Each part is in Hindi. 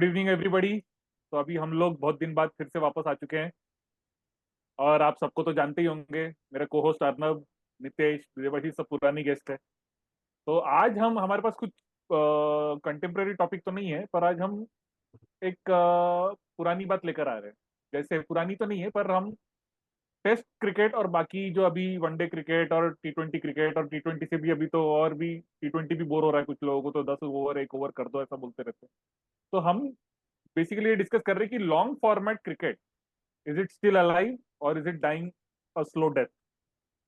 Good evening everybody. तो अभी हम लोग बहुत दिन बाद फिर से वापस आ चुके हैं और आप सबको तो जानते ही होंगे, मेरे को होस्ट अर्नब, नितेश, देवाशीष सब पुरानी गेस्ट है। तो आज हम हमारे पास कुछ कंटेम्प्रेरी टॉपिक तो नहीं है, पर आज हम एक पुरानी बात लेकर आ रहे हैं। जैसे पुरानी तो नहीं है, पर हम टेस्ट क्रिकेट और बाकी जो अभी वनडे क्रिकेट और T20 क्रिकेट, और T20 से भी अभी तो और भी T20 भी बोर हो रहा है कुछ लोगों को, तो 10 ओवर 1 ओवर कर दो ऐसा बोलते रहते हैं। तो हम बेसिकली ये डिस्कस कर रहे हैं कि long format cricket, is it still alive और is it dying a slow death.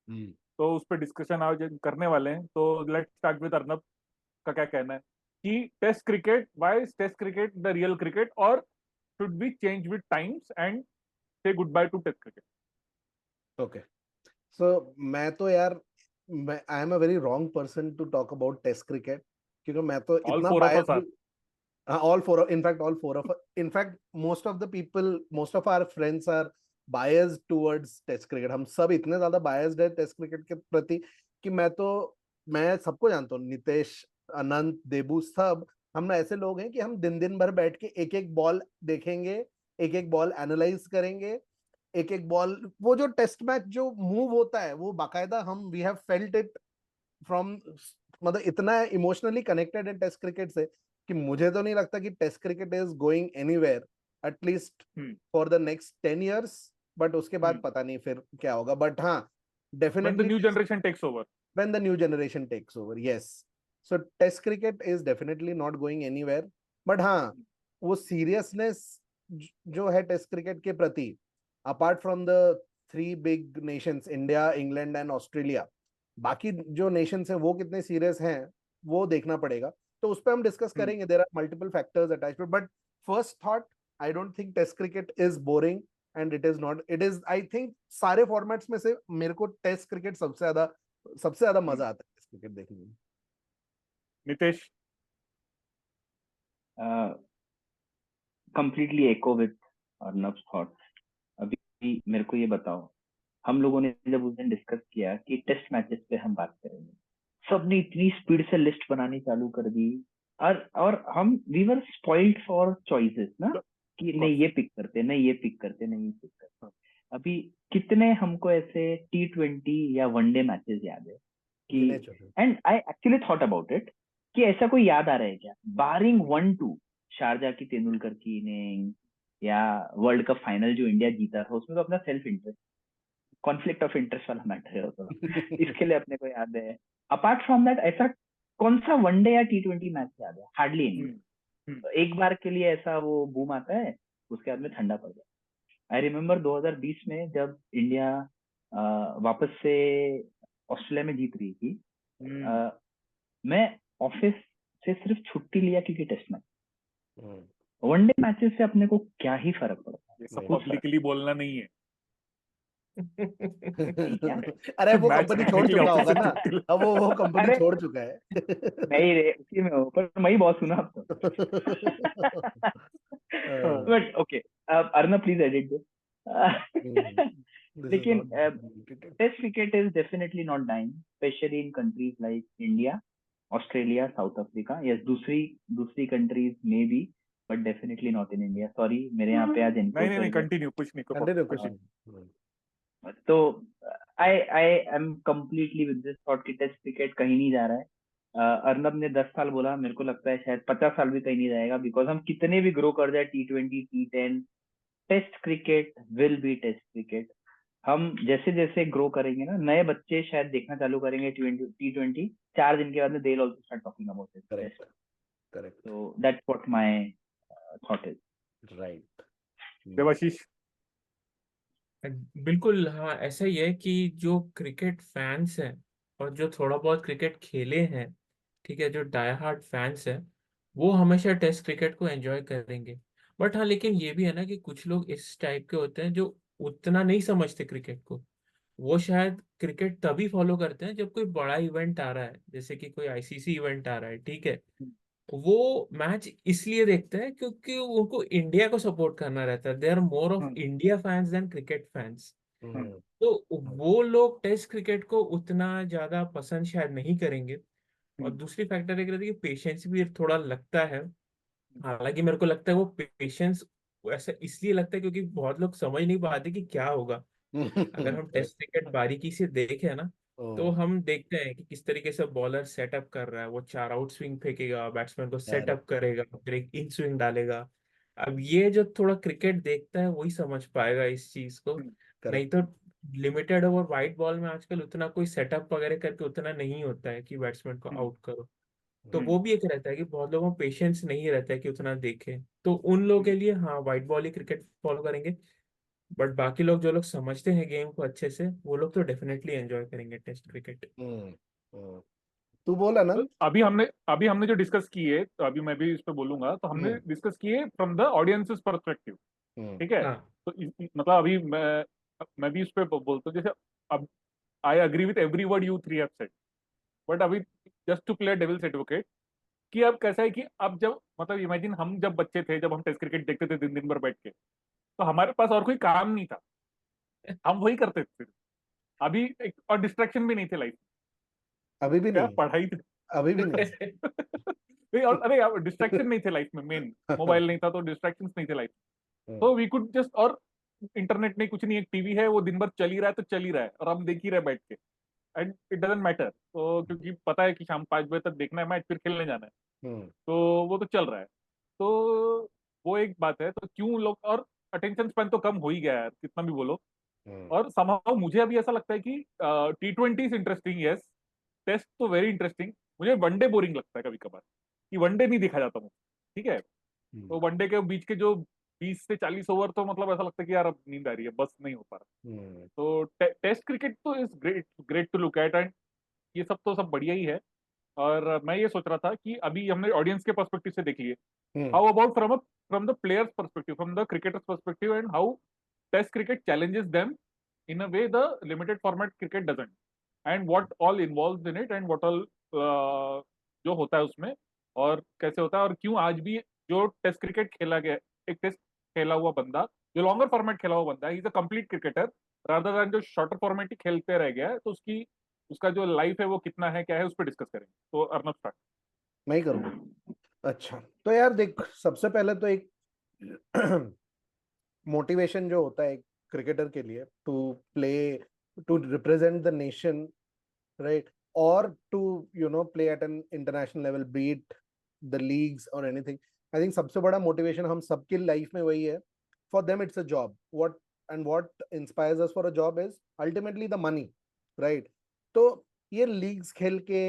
Hmm. तो उस पर डिस्कशन आज करने वाले हैं। तो लेट्स स्टार्ट विद अर्नब का क्या कहना है कि test cricket, why is test cricket the real cricket, और should be change with times and say good bye to test cricket. Okay, so मैं तो यार, मैं I am a very wrong person to talk about test cricket, क्योंकि मैं तो ऑल इतना four of us biased are. हूँ। All four, in fact all four of, in fact most of the people, most of our friends are biased towards test cricket. हम सब इतने ज्यादा बायस्ड है टेस्ट क्रिकेट के प्रति कि मैं सबको जानता हूँ, नितेश, अनंत, देबू, सब हम ना ऐसे लोग हैं कि हम दिन दिन भर बैठ के एक एक बॉल देखेंगे, एक एक बॉल एनालाइज करेंगे, एक एक बॉल, वो जो टेस्ट मैच जो मूव होता है वो बाकायदा हम we have felt it from, मतलब इतना इमोशनली कनेक्टेड है टेस्ट क्रिकेट से कि मुझे तो नहीं लगता कि test cricket is going anywhere, at least for the next 10 years। But उसके बाद पता नहीं फिर क्या होगा, बट हाँ, when the definitely new generation takes over. when the new generation takes over, yes, so test cricket is definitely not going anywhere। but हाँ, वो सीरियसनेस जो है टेस्ट क्रिकेट के प्रति, apart from the three big Nations, India, England and Australia, बाकी जो नेशंस हैं वो कितने सीरियस हैं वो देखना पड़ेगा। तो उस पर हम डिस्कस करेंगे, there are multiple factors attached, but first thought, I don't think test cricket is boring, and it is not, it is, I think सारे फॉर्मेट्स में से मेरे को टेस्ट क्रिकेट सबसे ज्यादा मजा आता है क्रिकेट देखने में। Nitesh. Completely echo with Arnab's thoughts. अभी मेरे को ये बताओ, हम लोगों ने जब उस दिन डिस्कस किया कि टेस्ट मैचेस पे हम बात करेंगे, सबने इतनी स्पीड से लिस्ट बनानी चालू कर दी, और हम we were spoiled for choices ना, कि नहीं ये पिक करते, नहीं ये पिक करते, नहीं ये पिक करते। अभी कितने हमको ऐसे T20 या वनडे मैचेस याद है गिने कि, चुने। And I actually thought about it, कि ऐसा कोई याद आ रहा है क्या, बारिंग 1-2, शारजा की तेंदुलकर की इनिंग, या वर्ल्ड कप फाइनल जो इंडिया जीता था, उसमें तो अपना self interest, conflict of interest वाला मैटर है तो इसके लिए अपने को याद है। अपार्ट फ्रॉम दैट, ऐसा कौन सा वनडे या T20 मैच याद है? Hardly any. तो एक बार के लिए ऐसा वो बूम आता है, उसके बाद में ठंडा पड़ जाता है। आई रिमेम्बर 2020 में जब इंडिया वापस से ऑस्ट्रेलिया में जीत रही थी, मैं ऑफिस से सिर्फ छुट्टी लिया क्योंकि टेस्ट मैच। वनडे मैचेस से अपने को क्या ही फर्क पड़ता है, ये सब बहुत फर्क। पब्लिकली बोलना नहीं है। अरे वो मैच कंपनी देखने छोड़ के लिए चुका ऑफिस होगा से ना, छुट्टी ले। अब वो कंपनी अरे छोड़ चुका है। मैं ही उसी में हूँ, पर मैं ही बॉस हूँ ना अब तो। But okay, Arnab please edit this. This is लेकिन not test cricket is definitely not dying, specially in countries like India, Australia, South Africa. Yes, दूसरी दूसरी कंट्रीज में भी, but definitely not in India. Sorry, मेरे यहाँ पे आज नहीं नहीं नहीं, एनकोडर। कंटिन्यू, कुछ नहीं कंटिन्यू कुछ नहीं। तो I am completely with this thought कि टेस्ट क्रिकेट कहीं नहीं जा रहा है। अर्नब ने 10 साल बोला, मेरे को लगता है शायद 50 साल भी कहीं नहीं जाएगा, बिकॉज हम कितने भी ग्रो कर जाए T20, T10, test cricket will be test cricket. हम जैसे जैसे ग्रो करेंगे ना, नए बच्चे शायद देखना चालू करेंगे T20, 4 दिन के बाद में they also start talking about it test. Correct, so that's what my thought is. Right. Devashish. बिल्कुल हाँ, ऐसा ही है कि जो क्रिकेट फैंस हैं और जो थोड़ा बहुत क्रिकेट खेले हैं, ठीक है, जो डाई हार्ड फैंस हैं, वो हमेशा टेस्ट क्रिकेट को एंजॉय करेंगे। बट हाँ, लेकिन ये भी है ना कि कुछ लोग इस टाइप के होते हैं जो उतना नहीं समझते क्रिकेट को। वो शायद क्रिकेट तभी फॉलो करते हैं जब कोई बड़ा इवेंट आ रहा है, जैसे कि कोई आईसीसी इवेंट आ रहा है, ठीक है, वो मैच इसलिए देखते हैं क्योंकि उनको इंडिया को सपोर्ट करना रहता है। They are more of India fans than cricket fans. तो वो लोग टेस्ट क्रिकेट को उतना ज्यादा पसंद शायद नहीं करेंगे। और दूसरी फैक्टर एक रहती है कि पेशेंस भी थोड़ा लगता है। हालांकि मेरे को लगता है वो पेशेंस ऐसा इसलिए लगता है क्योंकि बहुत लोग समझ नहीं पाते कि क्या होगा। अगर हम टेस्ट क्रिकेट बारीकी से देखें ना, तो ओ, हम देखते हैं कि किस तरीके से बॉलर सेटअप कर रहा है। वो 4 आउट स्विंग फेंकेगा, बैट्समैन को करेक्ट। सेटअप करेगा, फिर एक इन स्विंग डालेगा। अब ये जो थोड़ा क्रिकेट देखता है वही समझ पाएगा इस चीज को। नहीं करेक्ट। तो लिमिटेड ओवर वाइट बॉल में आजकल उतना कोई सेटअप वगैरह करके उतना नहीं होता है कि बैट्समैन को हम्म, आउट करो। तो हम्म, वो भी एक रहता है कि बहुत लोगों को पेशेंस नहीं रहता है कि उतना देखें, तो उन लोगों के लिए हाँ वाइट बॉल ही क्रिकेट फॉलो करेंगे। बट बाकी लोग जो लोग समझते हैं गेम को अच्छे से, वो लोग तो डेफिनेटली एंजॉय करेंगे टेस्ट क्रिकेट। हम्म। हम्म। तू बोल आनंद। अभी हमने जो डिस्कस की है, तो अभी मैं भी इस पे बोलूंगा। तो हमने हम्म। डिस्कस की है फ्रॉम द ऑडियंसेस परस्पेक्टिव, हम्म। ठीक है। हाँ। तो मतलब अभी मैं भी इस पे बोलता हूँ, जैसे अब I agree with every word you three have said. But अभी just to play devil's advocate, कि अब कैसा है कि अब जब मतलब इमेजिन हम जब बच्चे थे, जब हम टेस्ट क्रिकेट देखते थे दिन दिन भर बैठ के, तो हमारे पास और कोई काम नहीं था, हम वही करते थे। अभी एक और डिस्ट्रैक्शन भी नहीं थे लाइफ। अभी भी क्या नहीं है। पढ़ाई थी। अभी भी नहीं है। नहीं, और अरे डिस्ट्रैक्शन नहीं थे लाइफ में, मेन मोबाइल नहीं था तो डिस्ट्रैक्शंस नहीं थे लाइफ। हम्म। तो वी कुड जस्ट, और इंटरनेट नहीं, कुछ नहीं, एक टीवी है, वो दिन भर चल ही रहा है तो चल ही रहा है, और हम देख ही रहे बैठ के। एंड इट डजेंट मैटर, तो क्योंकि पता है कि शाम 5 बजे तक देखना है मैच, फिर खेलने जाना है। हम्म। तो वो तो चल रहा है। तो वो एक बात है, तो क्यों लोग, और अटेंशन स्पैन तो कम हो ही गया है कितना भी बोलो। हम्म। और समहाउ मुझे अभी ऐसा लगता है कि T20 इंटरेस्टिंग, यस। टेस्ट तो वेरी इंटरेस्टिंग। मुझे वनडे बोरिंग लगता है कभी कभार, कि वनडे नहीं देखा जाता मुझे, ठीक है। हम्म। तो वनडे के बीच के जो 20 से 40 ओवर, तो मतलब ऐसा लगता है कि यार अब नींद आ रही है, बस नहीं हो पा रहा। हम्म। तो टेस्ट क्रिकेट तो is great, great to look at, and ये सब तो सब बढ़िया ही है। और मैं ये सोच रहा था कि अभी हमने ऑडियंस के पर्सपेक्टिव से देख लिए, हम्म। How about from the players perspective, from the cricketers perspective, and how test cricket challenges them in a way the limited format cricket doesn't, and what all involves in it, and what all जो होता है उसमें, और कैसे होता है, और क्यों आज भी जो टेस्ट क्रिकेट खेला गया, एक टेस्ट खेला हुआ बंदा, जो लॉन्गर फॉर्मेट खेला हुआ बंदा है, is a complete cricketer, rather than जो शॉर्टर फॉर्मेट ही खेलते रह गया है, तो उसकी उसका जो लाइफ है वो कितना है, क्या है, उस पर डिस्कस करेंगे। तो अर्नब स्टार्ट। मैं ही करूँ। अच्छा, तो यार देख, सबसे पहले तो एक मोटिवेशन जो होता है क्रिकेटर के लिए to play, to represent the nation, right, और to play at an international level, be it the leagues और एनीथिंग। आई थिंक सबसे बड़ा मोटिवेशन हम सबकी लाइफ में वही है। For them it's a job, what inspires us for a job is ultimately the money, right. तो ये लीग्स खेल के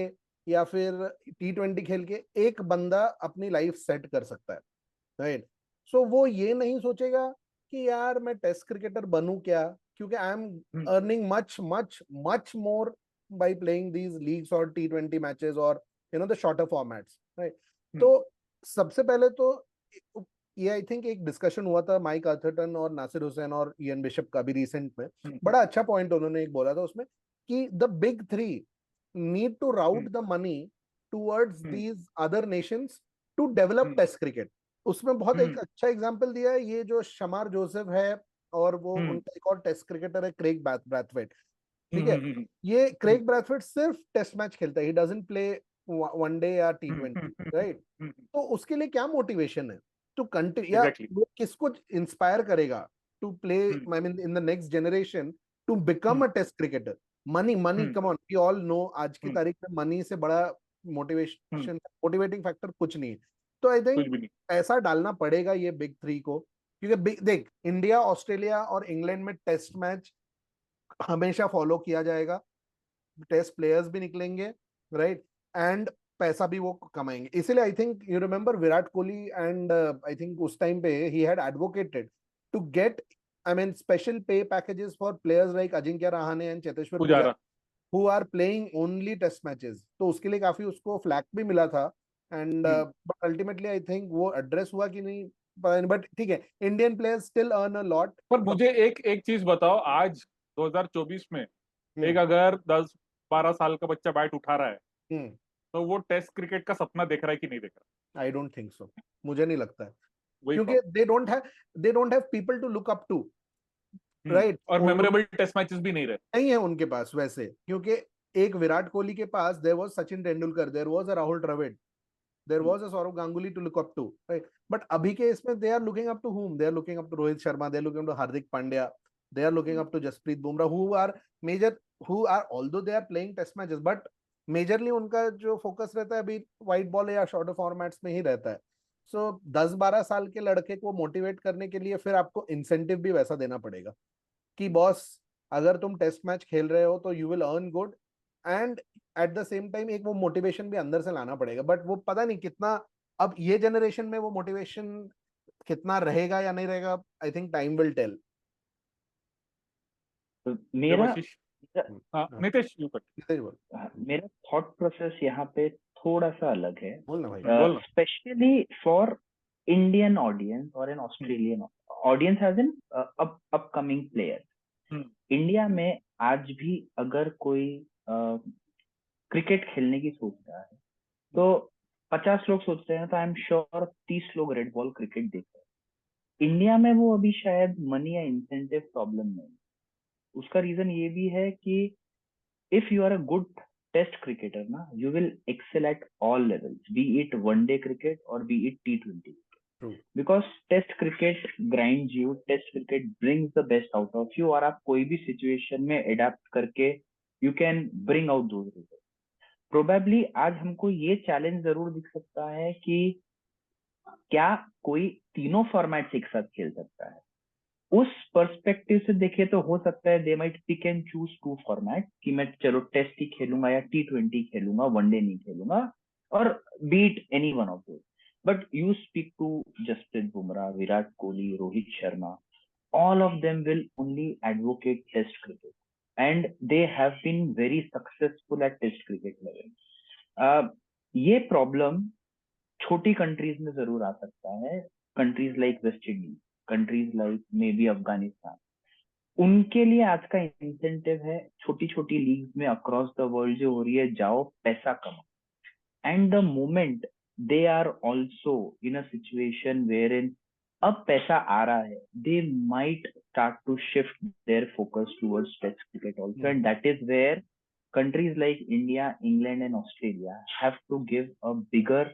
या फिर T20 खेल के एक बंदा अपनी लाइफ सेट कर सकता है, राइट। सो वो ये नहीं सोचेगा कि यार मैं टेस्ट क्रिकेटर बनूं क्या, क्योंकि I am hmm, earning much much much more by playing these leagues or T20 matches or the shorter formats, right? तो हम्म, सबसे पहले तो ये आई थिंक एक डिस्कशन हुआ था माइक अर्थरटन और नासिर हुसैन और इयन बिशप का भी रिसेंट में। हम्म, बड़ा अच्छा पॉइंट उन्होंने एक बोला था उसमें कि the big three need to hmm, route the money towards hmm, these other nations to develop hmm, test cricket. उसमें बहुत एक हम्म, अच्छा एग्जांपल दिया है ये जो शमार जोसेफ है, और वो हम्म, उनका एक और टेस्ट क्रिकेटर है क्रेग ब्रैथवेट, ठीक हम्म, है। हम्म, ये क्रेग ब्रैथवेट सिर्फ टेस्ट मैच खेलता है, ही डजंट प्ले वनडे या T20, राइट। तो उसके लिए क्या मोटिवेशन है टू कंटिन्यू, या एग्जैक्टली। वो किसको इंस्पायर करेगा to play, I mean in the next generation, to become a test cricketer? Money, money, come on, we all know आज की तारीख में मनी से बड़ा मोटिवेशन, मोटिवेटिंग फैक्टर कुछ नहीं है। तो आई कुछ थिंक भी नहीं। पैसा डालना पड़ेगा ये बिग थ्री को, क्योंकि देख, इंडिया, ऑस्ट्रेलिया और इंग्लैंड में टेस्ट मैच हमेशा फॉलो किया जाएगा, टेस्ट प्लेयर्स भी निकलेंगे, राइट, एंड पैसा भी वो कमाएंगे। इसीलिए I think you remember Virat Kohli, and I think उस टाइम पे he had advocated to get, I mean, special pay packages for players like Ajinkya Rahane and Cheteshwar Pujara, Pujara. Who are playing only test matches. तो उसके लिए काफी उसको फ्लैग भी मिला था, and hmm, but ultimately I think वो एड्रेस हुआ कि नहीं, बट ठीक है, Indian players still earn a lot. पर मुझे एक एक चीज बताओ, आज 2024 में एक हम्म। अगर 10-12 साल का बच्चा बैट उठा रहा है, हम्म। तो वो टेस्ट क्रिकेट का सपना देख रहा है कि नहीं देख रहा? आई डोंट थिंक सो, मुझे नहीं लगता है, वही क्योंकि problem. They don't have people to look up to, right. और मेमोरेबल टेस्ट मैचेस भी नहीं रहे। नहीं है उनके पास वैसे, क्योंकि एक विराट कोहली के पास there was Sachin Tendulkar, there was a Rahul Dravid, there was a Sourav Ganguly to look up to, right? But अभी के इसमें they are looking up to whom? They are looking up to Rohit Sharma, they are looking up to Hardik Pandya, they are looking up to Jasprit Bumrah, major who are although they are playing test matches, but majorly उनका जो फोकस रहता है अभी व्हाइट बॉल या शॉर्टर फॉर्मेट्स में ही रहता है. सो 10-12 साल के लड़के को मोटिवेट करने के लिए फिर आपको इंसेंटिव भी वैसा देना पड़ेगा कि बॉस, अगर तुम टेस्ट मैच खेल रहे हो तो you will earn good, and at the same time एक वो मोटिवेशन भी अंदर से लाना पड़ेगा. बट वो पता नहीं कितना, अब ये जनरेशन में वो मोटिवेशन कितना रहेगा या नहीं रहेगा, I think time will tell. तो मेरा देवाशीष, हाँ नितेश यू कट. मेरा थॉट प्रोसेस यहाँ पे थोड़ा सा अलग है, बोलना भाई. बोलना. स्पेशली फॉर इंडियन ऑडियंस और an Australian audience as an upcoming player. India में आज भी अगर कोई क्रिकेट खेलने की सोच रहा है तो 50 लोग सोच रहे हैं तो आई एम श्योर 30 लोग रेड बॉल क्रिकेट देख रहे हैं. इंडिया में वो अभी शायद मनी या इंसेंटिव प्रॉब्लम नहीं. उसका रीजन ये भी है कि if you are a good test cricketer ना, you will excel at all levels, be it one day cricket और be it T20. Because test cricket grind you, test cricket brings the best out of you, और आप कोई भी सिचुएशन में एडेप्ट करके you can bring out those result. Probably आज हमको ये चैलेंज जरूर दिख सकता है कि क्या कोई तीनों फॉर्मेट्स एक साथ खेल सकता है. उस पर्सपेक्टिव से देखे तो हो सकता है they might pick and choose 2 format कि मैं चलो टेस्ट ही खेलूंगा या T20 खेलूंगा, वनडे नहीं खेलूंगा, और beat any one of those. But you speak to Jasprit Bumrah, Virat Kohli, Rohit Sharma, all of them will only advocate test cricket and they have been very successful at test cricket level. ये प्रॉब्लम छोटी कंट्रीज में जरूर आ सकता है, countries like West Indies, countries like may be Afghanistan. उनके लिए आज का इंसेंटिव है छोटी छोटी लीग में अक्रॉस द वर्ल्ड जो हो रही है, जाओ पैसा कमाओ. And the moment they are also in a situation where in अब पैसा आ रहा है, they might start to shift their focus towards test cricket also, and that is where countries like India, England and Australia have to give a bigger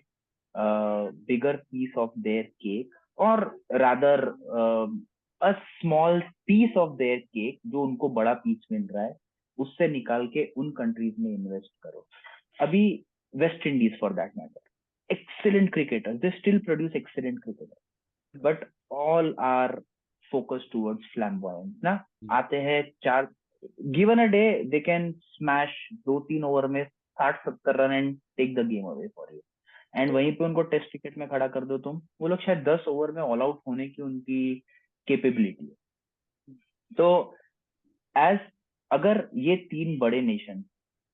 piece of their cake, or rather a small piece of their cake जो उनको बड़ा पीस मिल रहा है उससे निकाल के उन कंट्रीज में इन्वेस्ट करो. अभी West Indies for that matter, excellent cricketers, they still produce excellent cricketers, but all are focused towards flamboyance ना. आते हैं 4 given a day they can smash 2-3 over में 60-70 run and take the game away for you, and वहीं पे उनको टेस्ट क्रिकेट में खड़ा कर दो तुम, वो लोग शायद 10 ओवर में ऑल आउट होने की उनकी कैपेबिलिटी है. तो एज अगर ये 3 बड़े नेशन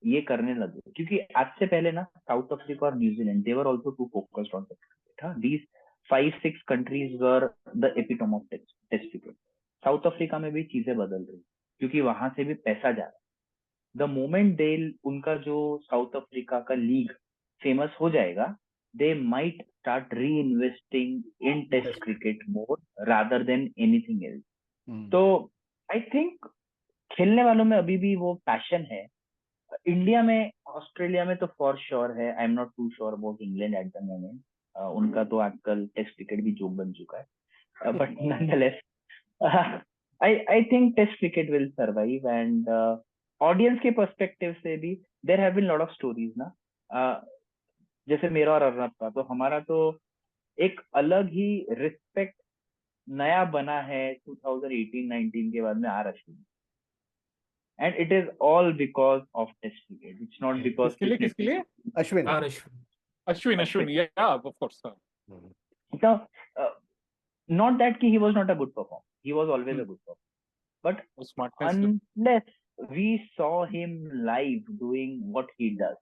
ये करने लगे, क्योंकि आज से पहले ना साउथ अफ्रीका और New Zealand they were also too focused on test cricket. These 5-6 countries were the epitome of test cricket. South Africa में भी चीजें बदल रही क्योंकि वहां से भी पैसा जा रहा है. द मोमेंट दे उनका जो साउथ अफ्रीका का लीग फेमस हो जाएगा, they might start reinvesting in test cricket more rather than anything else. तो आई थिंक खेलने वालों में अभी भी वो पैशन है. इंडिया में, ऑस्ट्रेलिया में तो फॉर श्योर है. I am not too sure about England at the moment. उनका तो आजकल टेस्ट क्रिकेट भी जोक बन चुका है, but nonetheless I think test cricket will survive. And audience के पर्सपेक्टिव से भी there have been lot of stories ना. जैसे मेरा और अर्नब का, तो हमारा तो एक अलग ही रिस्पेक्ट नया बना है 2018-19 के बाद में R Ashwin, and it is all because of test cricket. It's not because किसके लिए अश्विन. अश्विन या of course. So, not that he was not a good performer, he was always a good performer, but unless we saw him live doing what he does,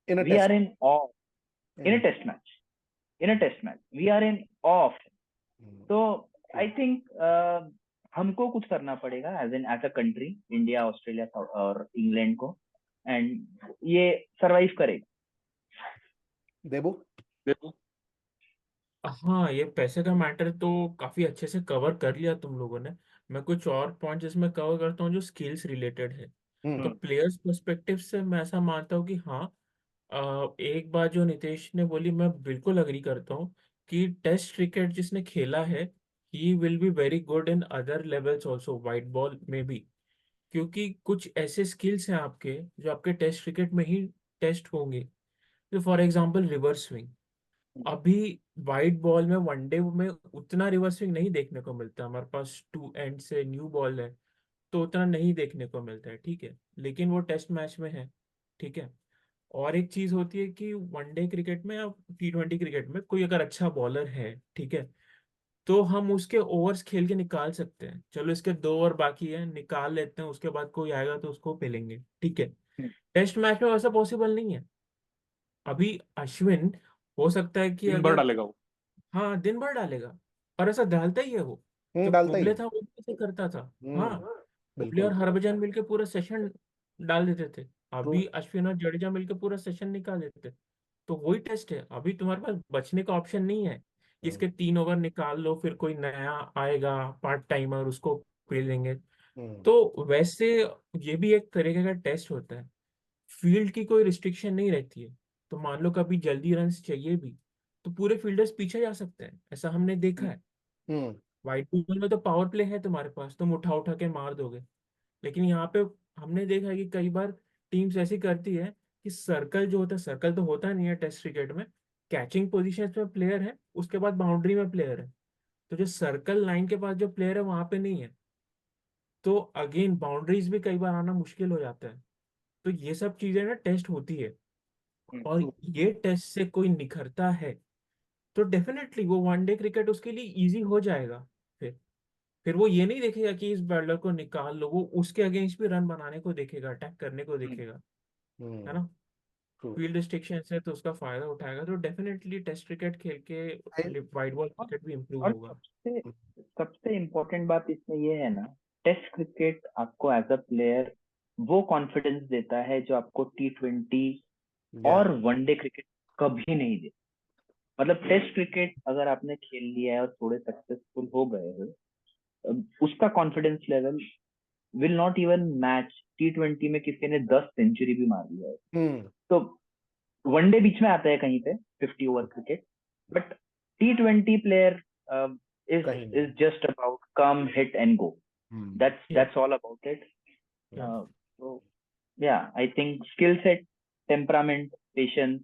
we are in awe. In a test match we are in awe of him. So I think हमको कुछ करना पड़ेगा as a country, India, Australia और इंग्लैंड को, एंड ये सरवाइव करेगा. देबू. हाँ, ये पैसे का मैटर तो काफी अच्छे से कवर कर लिया तुम लोगों ने. मैं कुछ और पॉइंट इसमें कवर करता हूँ जो स्किल्स रिलेटेड है. तो प्लेयर्स पर्सपेक्टिव से मैं ऐसा मानता हूँ कि हाँ, एक बात जो नितेश ने बोली मैं बिल्कुल अग्री करता हूँ कि टेस्ट क्रिकेट जिसने खेला है he will be very good in other levels also, white ball में भी। क्योंकि कुछ ऐसे स्किल्स हैं आपके जो आपके टेस्ट क्रिकेट में ही टेस्ट होंगे। तो फॉर एग्जांपल रिवर्स स्विंग, अभी वाइट बॉल में वनडे में उतना रिवर्स स्विंग नहीं देखने को मिलता। हमारे पास टू एंड से न्यू बॉल है तो उतना नहीं देखने को मिलता है, ठीक है, लेकिन वो टेस्ट मैच में है, ठीक है। और एक चीज होती है कि वनडे क्रिकेट में या T20 क्रिकेट में कोई अगर अच्छा बॉलर है, ठीक है, तो हम उसके ओवर्स खेल के निकाल सकते हैं। चलो इसके 2 ओवर बाकी है, निकाल लेते हैं, उसके बाद कोई आएगा तो उसको पेलेंगे, ठीक है। टेस्ट मैच में वैसा पॉसिबल नहीं है। अभी अश्विन हो सकता है कि दिन भर अगर, डालेगा वो। हाँ दिन भर डालेगा, और ऐसा डालता ही है वो। जब डालता ही कुंबले है। था वो भी ऐसे करता था। हाँ, कुंबले और बिल्कुल। हरभजन मिलके पूरा सेशन डाल देते थे। ट्रू। अभी अश्विन और जडेजा मिलके पूरा सेशन निकाल देते। तो वही टेस्ट है, अभी तुम्हारे पास बचने का ऑप्शन नहीं है। इसके 3 ओवर निकाल लो, फिर कोई नया आएगा पार्ट टाइमर, उसको खेलेंगे। तो वैसे ये भी एक तरीके का टेस्ट होता है। फील्ड की कोई रिस्ट्रिक्शन नहीं रहती है। तो मान लो कभी जल्दी रन्स चाहिए भी तो पूरे फील्डर्स पीछे जा सकते हैं, ऐसा हमने देखा है। हम्म। व्हाइट बॉल में तो पावर प्ले है तुम्हारे पास, तुम उठा उठा के मार दोगे। लेकिन यहाँ पे हमने देखा है कि कई बार टीम्स ऐसी करती है कि सर्कल जो होता है, सर्कल तो होता नहीं है टेस्ट क्रिकेट में, कैचिंग पोजीशन में प्लेयर है, उसके बाद बाउंड्री में प्लेयर है। तो जो सर्कल लाइन के पास जो प्लेयर है वहां पे नहीं है, तो अगेन बाउंड्रीज भी कई बार आना मुश्किल हो जाता है। तो ये सब चीजें ना टेस्ट होती है। और ये टेस्ट से कोई निखरता है तो डेफिनेटली वो वनडे क्रिकेट उसके लिए इजी हो जाएगा। फिर वो ये नहीं देखेगा कि इस बॉलर को निकाल लो, वो उसके अगेंस्ट भी रन बनाने को देखेगा, अटैक करने को देखेगा, है ना। ट्रू। फील्ड रिस्ट्रिक्शन है तो उसका फायदा उठाएगा, तो डेफिनेटली टेस्ट क्रिकेट खेल के वाइट बॉल और क्रिकेट भी इम्प्रूव और होगा। सबसे सबसे इम्पोर्टेंट बात इसमें ये है ना, टेस्ट क्रिकेट आपको एज अ प्लेयर वो कॉन्फिडेंस देता है जो आपको T20 या। और वनडे क्रिकेट कभी नहीं दे। मतलब टेस्ट क्रिकेट अगर आपने खेल लिया है और थोड़े सक्सेसफुल हो गए हो, उसका confidence level will not even match T20 में किसी ने 10 सेंचुरी भी मार लिया है। हम्म। तो वनडे बीच में आता है कहीं पे 50 over cricket, but T20 player is कहीं नहीं। Is just about come hit and go. या दैट्स ऑल अबाउट इट। या So yeah, I think skill set, temperament, patience,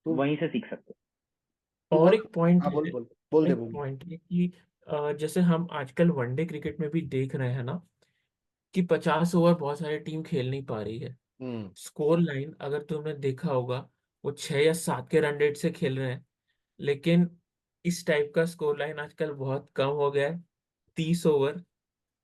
तू वहीं से सीख सकते तू और बोल। एक पॉइंट हाँ, बोल है, बोल बोल दे एक बोल। पॉइंट है कि जैसे हम आजकल वनडे क्रिकेट में भी देख रहे हैं ना कि 50 ओवर बहुत सारी टीम खेल नहीं पा रही है। हम्म। स्कोर लाइन अगर तुमने देखा होगा, वो 6 या 7 के रन रेट से खेल रहे हैं। लेकिन इस टाइप का स्कोर लाइन आजकल बहुत कम हो गया है। 30 ओवर,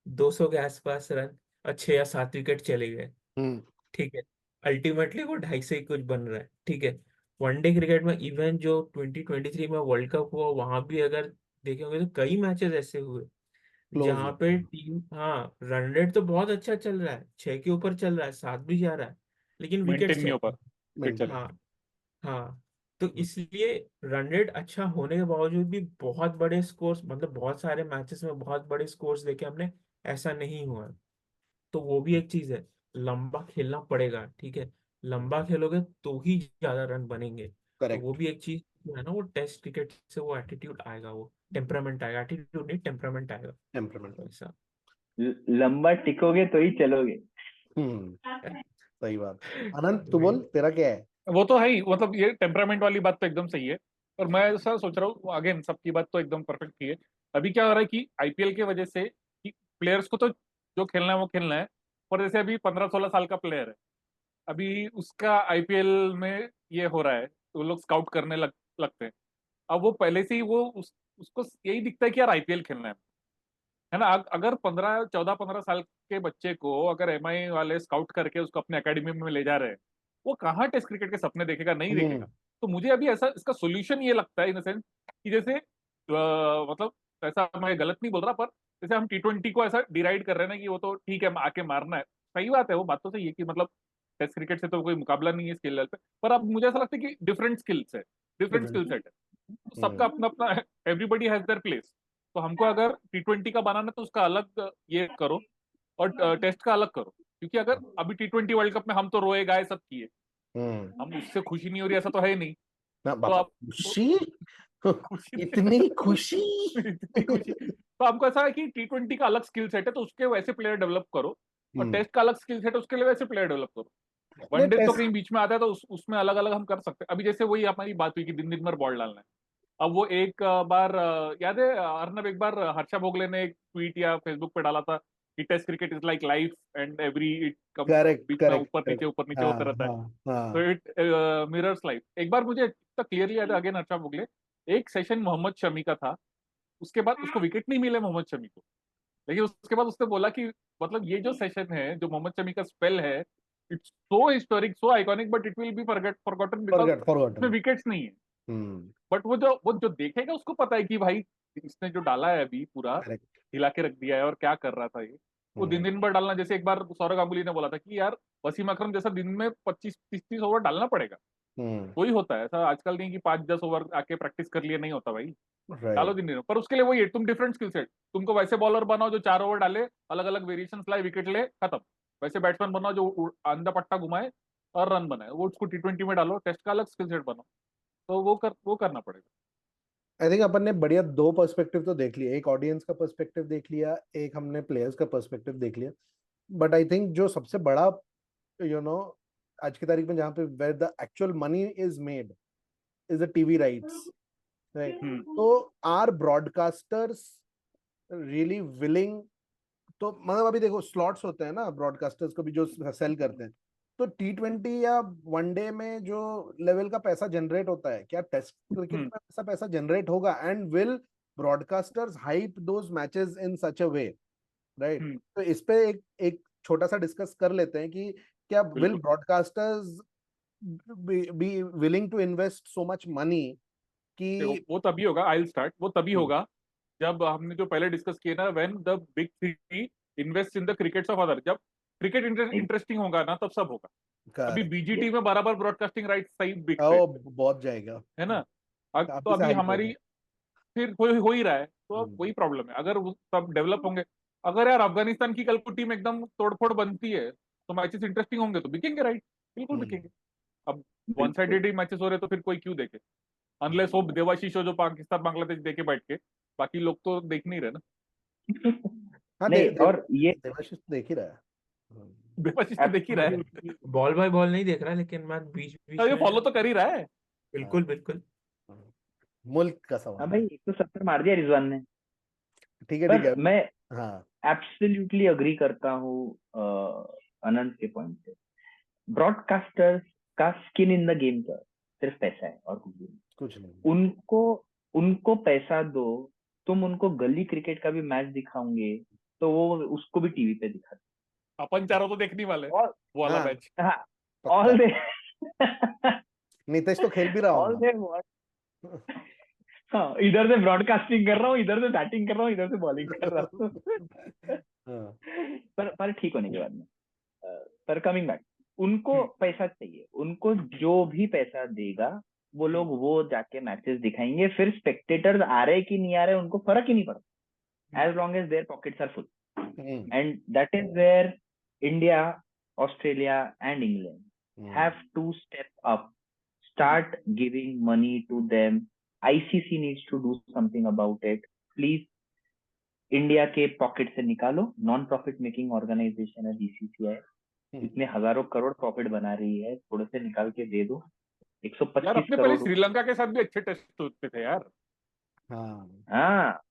200 के आसपास रन, और 6 या 7 विकेट चले गए, हम्म। ठीक है। अल्टीमेटली वो 250 से ही कुछ बन रहा है, ठीक है। वनडे क्रिकेट में इवन जो 2023 में वर्ल्ड कप हुआ वहां भी अगर देखे होंगे तो कई मैचेस ऐसे हुए क्लोज जहाँ हो। पे टीम, हाँ, रन रेट तो बहुत अच्छा चल रहा है, 6 के ऊपर चल रहा है, 7 भी जा रहा है, लेकिन मेंटेन विकेट्स नहीं चल हो पा रहे फिर मेंटेन। चले। हैं। हाँ हाँ। तो इसलिए रन रेट अच्छा होने के बावजूद भी बहुत बड़े स्कोर्स, मतलब बहुत सारे मैचेस में बहुत बड़े स्कोर्स देखे हमने, ऐसा नहीं हुआ है। तो वो भी एक चीज है, लंबा खेलना पड़ेगा, ठीक है। लंबा खेलोगे तो ही ज्यादा रन बनेंगे। तो वो करेक्ट। भी एक चीज जो है ना, वो टेस्ट क्रिकेट से वो एटीट्यूड आएगा, वो टेम्परामेंट आएगा, एटीट्यूड नहीं टेम्परामेंट आएगा टेम्परमेंट। वैसा। हैं। लंबा टिकोगे तो ही चलोगे। हम्म। सही बात। अनंत तू बोल, वही। तेरा क्या है? वो तो है ही, मतलब ये टेम्परामेंट वाली बात तो एकदम सही है। और मैं ऐसा सोच रहा हूँ, अगेन सबकी बात तो एकदम परफेक्ट की है। अभी क्या हो रहा है कि आईपीएल की वजह से कि प्लेयर्स को तो जो खेलना है वो खेलना है। पर जैसे अभी 15-16 साल का प्लेयर है, अभी उसका आईपीएल में ये हो रहा है तो लोग स्काउट करने लगते हैं। अब वो पहले से ही उसको यही दिखता है कि यार आईपीएल खेलना है ना। अगर 14-15 साल के बच्चे को अगर एमआई वाले स्काउट करके उसको अपने एकेडमी में ले जा रहे हैं, वो कहाँ टेस्ट क्रिकेट के सपने देखेगा, नहीं देखेगा। हम्म। तो मुझे अभी ऐसा इसका सोल्यूशन ये लगता है इन सेंस कि जैसे मतलब ऐसा मैं गलत नहीं बोल रहा, पर जैसे हम T20 को ऐसा डिराइड कर रहे हैं ना कि वो तो ठीक है आके मारना है, सही बात है, वो बात तो सही है कि मतलब टेस्ट क्रिकेट से तो कोई मुकाबला नहीं है स्किल लेवल पे। पर अब मुझे ऐसा लगता है कि डिफरेंट स्किल्स है, डिफरेंट स्किल डिफरेंट। सेट है, तो सबका अपना अपना, एवरीबडी हैज देयर प्लेस। तो हमको अगर T20 का बनाना है तो उसका अलग ये करो, और टेस्ट का अलग करो। क्योंकि अगर अभी T20 वर्ल्ड कप में हम तो रोए गाए सब किए, हम उससे खुशी नहीं हो रही ऐसा तो है ही नहीं। ना तो बाबा आप खुशी खुशी इतनी खुशी इतनी खुशी तो हमको ऐसा है कि T20 का अलग स्किल सेट है तो उसके वैसे प्लेयर डेवलप करो, और टेस्ट का अलग स्किल सेट है उसके लिए वैसे प्लेयर डेवलप करो। नहीं वनडे तो टेस्ट कहीं बीच में आता है तो उसमें अलग अलग हम कर सकते हैं। अभी जैसे वही हमारी बात हुई कि दिन दिन भर बॉल डालना है। अब वो एक बार याद है अर्नब, एक बार हर्षा भोगले ने एक ट्वीट या फेसबुक पे डाला था कि test cricket is like life and every it come, correct बीच में करेक्ट करेक्ट ऊपर नीचे हाँ होता रहता है। हाँ तो हाँ इट मिरर्स लाइफ। एक बार मुझे इतना क्लियरली याद है, अगेन हर्षा भोगले, एक सेशन मोहम्मद शमी का था, उसके बाद उसको विकेट नहीं मिले मोहम्मद शमी को, लेकिन उसके बाद उसने बोला कि मतलब ये जो सेशन है, जो मोहम्मद शमी का स्पेल है, it's so historic, so iconic, but it will be forgotten because उसमें फॉरगॉटन विकेट्स नहीं है। हम्म बट वो जो देखेगा उसको पता है कि भाई इसने जो डाला है अभी पूरा करेक्ट हिला के रख दिया है और क्या कर रहा था ये। वो दिन हम्म दिन भर डालना, जैसे एक बार सौरव गांगुली ने बोला था कि यार वसीम अकरम जैसा दिन में 25-30 ओवर डालना पड़ेगा। वही होता है ऐसा, आजकल नहीं कि 5-10 ओवर आके प्रैक्टिस कर लिए, नहीं होता भाई। डालो राइट दिन दिन, पर उसके लिए वही है, तुम डिफरेंट स्किल सेट, तुमको वैसे बॉलर बनाओ जो 4 ओवर डाले, अलग अलग वेरिएशन लाए, विकेट ले, खत्म। वैसे बैट्समैन बनाओ जो आंधा पट्टा घुमाए और रन बनाए, वो उसको T20 में डालो, टेस्ट का अलग स्किल सेट बनाओ। तो वो करना पड़ेगा। आई थिंक अपन ने बढ़िया दो पर्सपेक्टिव तो देख लिया, एक ऑडियंस का पर्सपेक्टिव देख लिया, एक हमने प्लेयर्स का पर्सपेक्टिव देख लिया। बट आई थिंक जो सबसे बड़ा यू नो आज की तारीख में जहाँ पे where the actual money is made is the TV rights, right? तो आर ब्रॉडकास्टर्स रियली विलिंग, तो मतलब अभी देखो स्लॉट्स होते हैं ना ब्रॉडकास्टर्स को भी जो सेल करते हैं, तो T20 या वनडे में जो लेवल का पैसा जनरेट होता है, क्या टेस्ट क्रिकेट में ऐसा पैसा जनरेट होगा? And will broadcasters hype those matches in such a way, right? तो इस पे एक छोटा सा डिस्कस कर लेते हैं कि क्या विल बिल्कुल। Broadcasters be willing to invest so much money देखो कि वो तभी होगा, आई स्टार्ट, वो तभी हम्म, होगा जब हमने जो पहले डिस्कस किया ना, when the big three invest in the crickets of other, जब क्रिकेट इंटरेस्टिंग होगा ना तब सब होगा। अभी करेक्ट, बीजीटी में बराबर ब्रॉडकास्टिंग राइट सही बिक रहे ओ थे, बहुत जाएगा, है ना। तो काफी सा अभी हाइप हमारी होगा। फिर हो ही रहा है, तो अब वही प्रॉब्लम है, अगर वो सब डेवलप होंगे। अगर यार अफगानिस्तान की कल को टीम एकदम तोड़फोड़ बनती है तो मैचेस इंटरेस्टिंग होंगे तो बिकेंगे, राइट, बिल्कुल हम्म बिकेंगे। अब वन बिल्कुल। साइडेड ही मैचेस हो रहे तो फिर कोई क्यों देखे, अनलेस वो देवाशीष हो जो पाकिस्तान बांग्लादेश देखे बैठ के, बाकी लोग तो देख नहीं रहे ना। हाँ नहीं, और ये देवाशीष तो देख ही रहा है। देवाशीष तो देख ही रहा है, बॉल बाय बॉल नहीं देख रहा, लेकिन मैं बीच बीच ये में फॉलो तो कर ही रहा है। बिल्कुल बिल्कुल। मुल्क का हाँ सवाल है। भाई, 170 मार दिया रिजवान ने। ठीक है ठीक पर है। मैं हाँ एब्सोल्युटली अग्री करता हूँ अनंत के पॉइंट से। ब्रॉडकास्टर्स का स्किन इन द गेम का सिर्फ पैसा है और कुछ भी नहीं। कुछ नहीं। उनको उनको पैसा दो, तुम उनको गली क्रिकेट का भी मैच दिखाओगे तो वो उसको भी टीवी पे दिखाते। अपन चारों तो देखने वाले हैं, और वो वाला हाँ मैच। हाँ, पक्का। ऑल दे नितेश तो खेल भी रहा ऑल होगा। दे हाँ, इधर से ब्रॉडकास्टिंग कर रहा हूँ, इधर से बैटिंग कर रहा हूँ, इधर से बॉलिंग कर रहा हूँ। हाँ पर ठीक होने के बाद में, पर कमिंग बैक, उनको पैसा चाहिए, उनको जो भी पैसा देगा वो लोग वो जाके मैचेस दिखाएंगे, फिर स्पेक्टेटर्स आ रहे कि नहीं आ रहे उनको फर्क ही नहीं पड़ता, as long as their pockets are full. And that is where India, Australia and England have to step up, start giving money to them. ICC needs to do something about it. Please, India के पॉकेट से निकालो, नॉन प्रॉफिट मेकिंग ऑर्गेनाइजेशन है BCCI, इतने हजारों करोड़ प्रॉफिट बना रही है, थोड़े से निकाल के दे दो। यार 125 अपने पहले करोड़ श्रीलंका के साथ भी अच्छे टेस्ट होते थे यार। हाँ हाँ,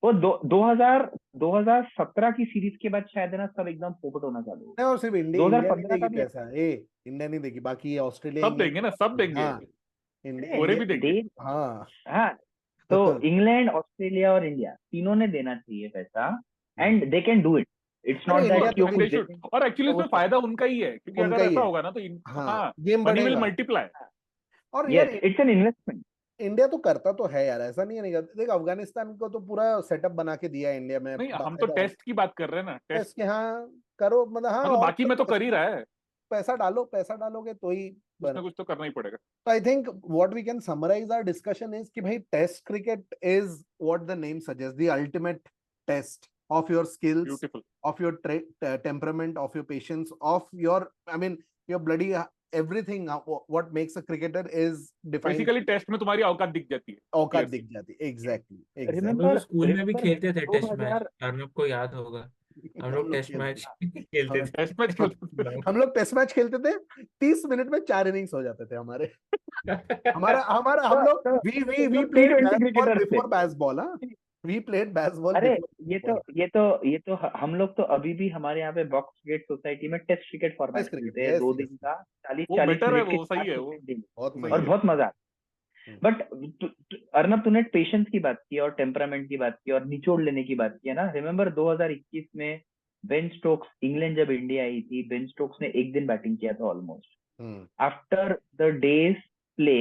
वो 2017 की सीरीज के बाद शायद है ना, सब एकदम पोपट होना चालू हो नहीं, और सिर्फ गया। इंडिया नहीं 2015 देगी का भी पैसा, इंडिया नहीं देगी, बाकी ये ऑस्ट्रेलिया सब इंग्लैंड। देंगे ना, सब देंगे, हाँ गोरे इंडिया भी देंगे। दे। हाँ हाँ, तो इंग्लैंड, ऑस्ट्रेलिया और इंडिया तीनों ने देना चाहिए पैसा, and they can do it. It's अरे नॉट इंडिया दैट कि तो वो एंड कुछ दे दे शुड, देंगे और एक्चुअली तो वो इसमें सब। फायदा उनका ही है, क्योंकि उनका अगर ही ऐसा है। होगा ना तो हाँ हाँ, गेम मनी विल बढ़ेगा। मल्टीप्लाई। और यार yes, it's an investment. India तो करता तो है यार, ऐसा नहीं है, नहीं करता। देख अफगानिस्तान को तो पूरा सेटअप बना के दिया है इंडिया में, नहीं, हम तो बाकायदा टेस्ट की बात कर रहे हैं ना, टेस्ट। टेस्ट के। हाँ करो, मतलब हाँ, मतलब और बाकी में तो कर ही रहा है, पैसा डालो, पैसा डालोगे तो ही कुछ बने। ना कुछ तो करना ही पड़ेगा। तो I think what we can summarize our discussion is कि भाई test cricket is what the name suggest, the ultimate test of your skills, beautiful. of your temperament, of your patience, of your, I mean, your bloody everything what makes a cricketer is defined. Basically test में तुम्हारी औकात दिख जाती है, औकात clear सी। दिख जाती है, एग्जैक्टली हम एग्जैक्टली। लोग तो रिमेम्बर स्कूल में भी रिमेम्बर खेलते थे टेस्ट मैच, 2000 अर्नब को याद होगा। हम हम लोग लोग टेस्ट खेलते मैच थे। खेलते हम थे। टेस्ट मैच खेलते थे। हम लोग टेस्ट मैच खेलते थे, 30 मिनट में 4 इनिंग्स हो जाते थे हमारे। हमारा हमारा हम लोग तो वी लोग प्लेड T20 बेसबॉल क्रिकेटर्स थे। Before baseball. हाँ, वी प्लेड बेसबॉल अरे बिफोर ये तो बेसबॉल। हम लोग तो अभी भी हमारे यहाँ पे बॉक्स क्रिकेट सोसाइटी में test cricket format test cricket, खेलते हैं, यस 2 यस, दिन का, 40 वो 40 बेटर है, मिनट के वो सही 4 है, वो क्रिकेट दिन, बहुत सही और मजा है। बहुत मजा आता है। हम्म, बट अर्नब, तूने पेशेंस की बात की और टेम्परामेंट की बात की और निचोड़ लेने की बात की है ना। रिमेम्बर 2021 में बेन स्टोक्स, इंग्लैंड जब इंडिया आई थी, बेन स्टोक्स ने एक दिन बैटिंग किया था almost. Hmm, after the days play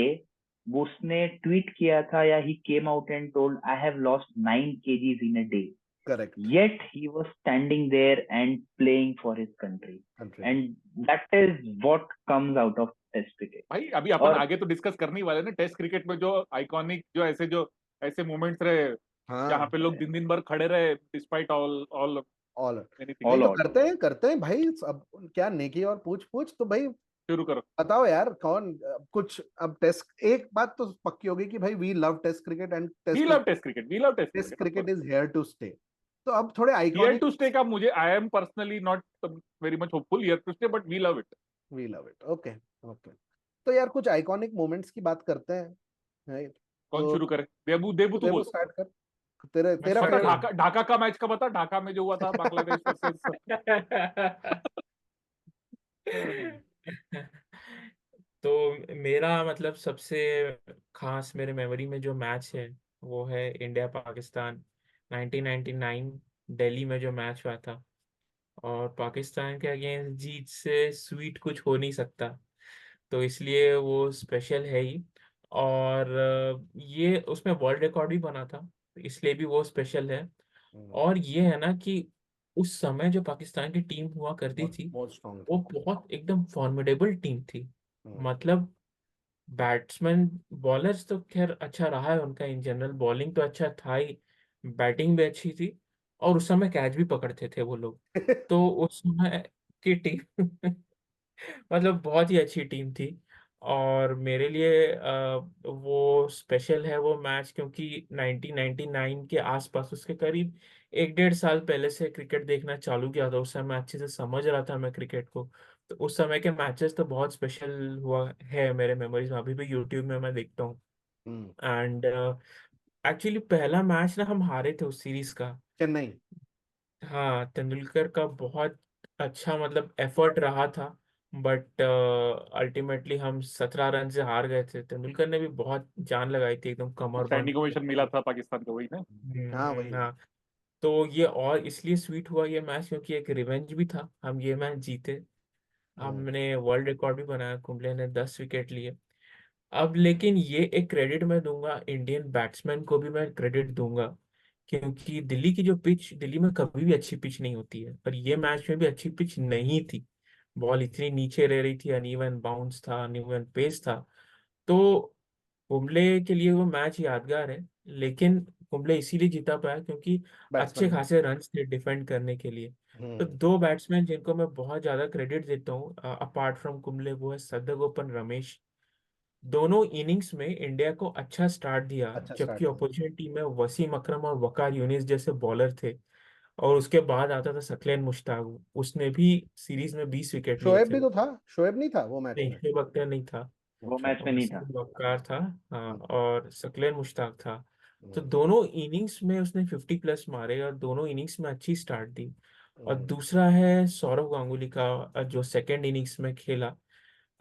उसने ट्वीट किया था, yeah he came out and told, I have lost 9 kgs in a day, correct, yet he was standing there and playing for his country, country. and that is what comes out of test cricket. भाई अभी अपन और आगे तो डिस्कस करने ही वाले ना टेस्ट क्रिकेट में जो आइकॉनिक जो ऐसे मोमेंट्स रहे, जहाँ हाँ, पे लोग दिन दिन भर खड़े रहे despite all all all anything. नहीं all तो out. करते हैं भाई। अब क्या नेकी और पूछ पूछ तो भाई शुरू करो। बताओ यार, कौन कुछ अब टेस्ट, एक बात तो पक्की होगी कि भाई we love test cricket and we love test cricket, we love test test cricket, cricket is here to stay. तो अब थोड़े हियर आइकॉनिक, टू स्टे का मुझे, I am personally not very much hopeful here to stay, but we love it. We love it, okay okay. तो यार कुछ आइकॉनिक मोमेंट्स की बात करते हैं, right? कौन तो शुरू करे? देबू देबू तू देबू बोल। स्टार्ट कर, मैं तेरा बता, फेवरेट। ढाका ढाका का मैच का बता, ढाका में जो हुआ था बांग्लादेश वर्सेस। तो मेरा मतलब सबसे खास मेरे मेमोरी में जो मैच है वो है इंडिया पाकिस्तान 1999 दिल्ली में जो मैच हुआ था। और पाकिस्तान के अगेंस्ट जीत से स्वीट कुछ हो नहीं सकता, तो इसलिए वो स्पेशल है ही। और ये उसमें वर्ल्ड रिकॉर्ड भी बना था, तो इसलिए भी वो स्पेशल है। और ये है ना कि उस समय जो पाकिस्तान की टीम हुआ करती बहुत थी बहुत स्ट्रांग वो थी। बहुत एकदम फॉर्मिडेबल टीम थी। मतलब बैट्समैन, बॉलर्स तो खैर अच्छा रहा है उनका, इन जनरल बॉलिंग तो अच्छा था ही, बैटिंग भी अच्छी थी, और उस समय कैच भी पकड़ते थे वो लोग। तो उस समय की टीम मतलब बहुत ही अच्छी टीम थी। और मेरे लिए वो स्पेशल है वो मैच, क्योंकि 1999 के आसपास, उसके करीब 1 डेढ़ साल पहले से क्रिकेट देखना चालू किया था। उस समय अच्छे से समझ रहा था मैं क्रिकेट को, तो उस समय के मैचेस तो बहुत स्पेशल हुआ है मेरे मेमोरीज में, अभी भी यूट्यूब में मैं देखता हूँ। हम्म, एंड एक्चुअली पहला मैच ना हम हारे थे उस सीरीज का। चेन्नई। हाँ, तेंदुलकर का बहुत अच्छा मतलब एफर्ट रहा था, बट अल्टीमेटली हम 17 रन से हार गए थे। तेंदुलकर ने भी बहुत जान लगाई थी, एकदम कमर बांध स्टैंडिंग ओवेशन मिला के। था पाकिस्तान को, वही ना। हाँ वही वही। हाँ। तो ये और इसलिए स्वीट हुआ ये मैच क्योंकि एक रिवेंज भी था, हम ये मैच जीते। हम्म, हमने वर्ल्ड रिकॉर्ड भी बनाया, कुंबले ने 10 विकेट लिए। अब लेकिन ये एक क्रेडिट मैं दूंगा, इंडियन बैट्समैन को भी मैं क्रेडिट दूंगा, क्योंकि दिल्ली की जो पिच, दिल्ली में कभी भी अच्छी पिच नहीं होती है, पर ये मैच में भी अच्छी पिच नहीं थी। बॉल इतनी नीचे रह रही थी, अनइवन बाउंस था, अनइवन पेस था। तो कुंबले के लिए वो मैच यादगार है। लेकिन कुंबले इसीलिए जीता पाया क्योंकि अच्छे बैट्समैन। खासे रन्स थे डिफेंड करने के लिए। तो हम्म, दो बैट्समैन जिनको मैं बहुत ज्यादा क्रेडिट देता हूँ अपार्ट फ्रॉम कुंबले, वो है सदगोपन रमेश। दोनों इनिंग्स में इंडिया को अच्छा स्टार्ट दिया, अच्छा जबकि स्टार्ट किया। अपोजिशन टीम में वसीम अकरम और वकार यूनिस जैसे बॉलर थे। और उसके बाद आता था सकलेन मुश्ताक, उसने भी सीरीज में 20 विकेट लिए शोएब थे। भी तो था, शोएब नहीं था वो मैच नहीं, में? शुएब अख्तर नहीं था, वो अच्छा। मैच में नहीं था। वसीम वकार था। हाँ, हम्म, और सकलेन मुश्ताक था। तो हम्म, दोनों इनिंग्स में उसने 50+ मारे और दोनों इनिंग्स में अच्छी स्टार्ट दी। और हम्म। दूसरा है सौरव गांगुली का, जो सेकेंड इनिंग्स में खेला।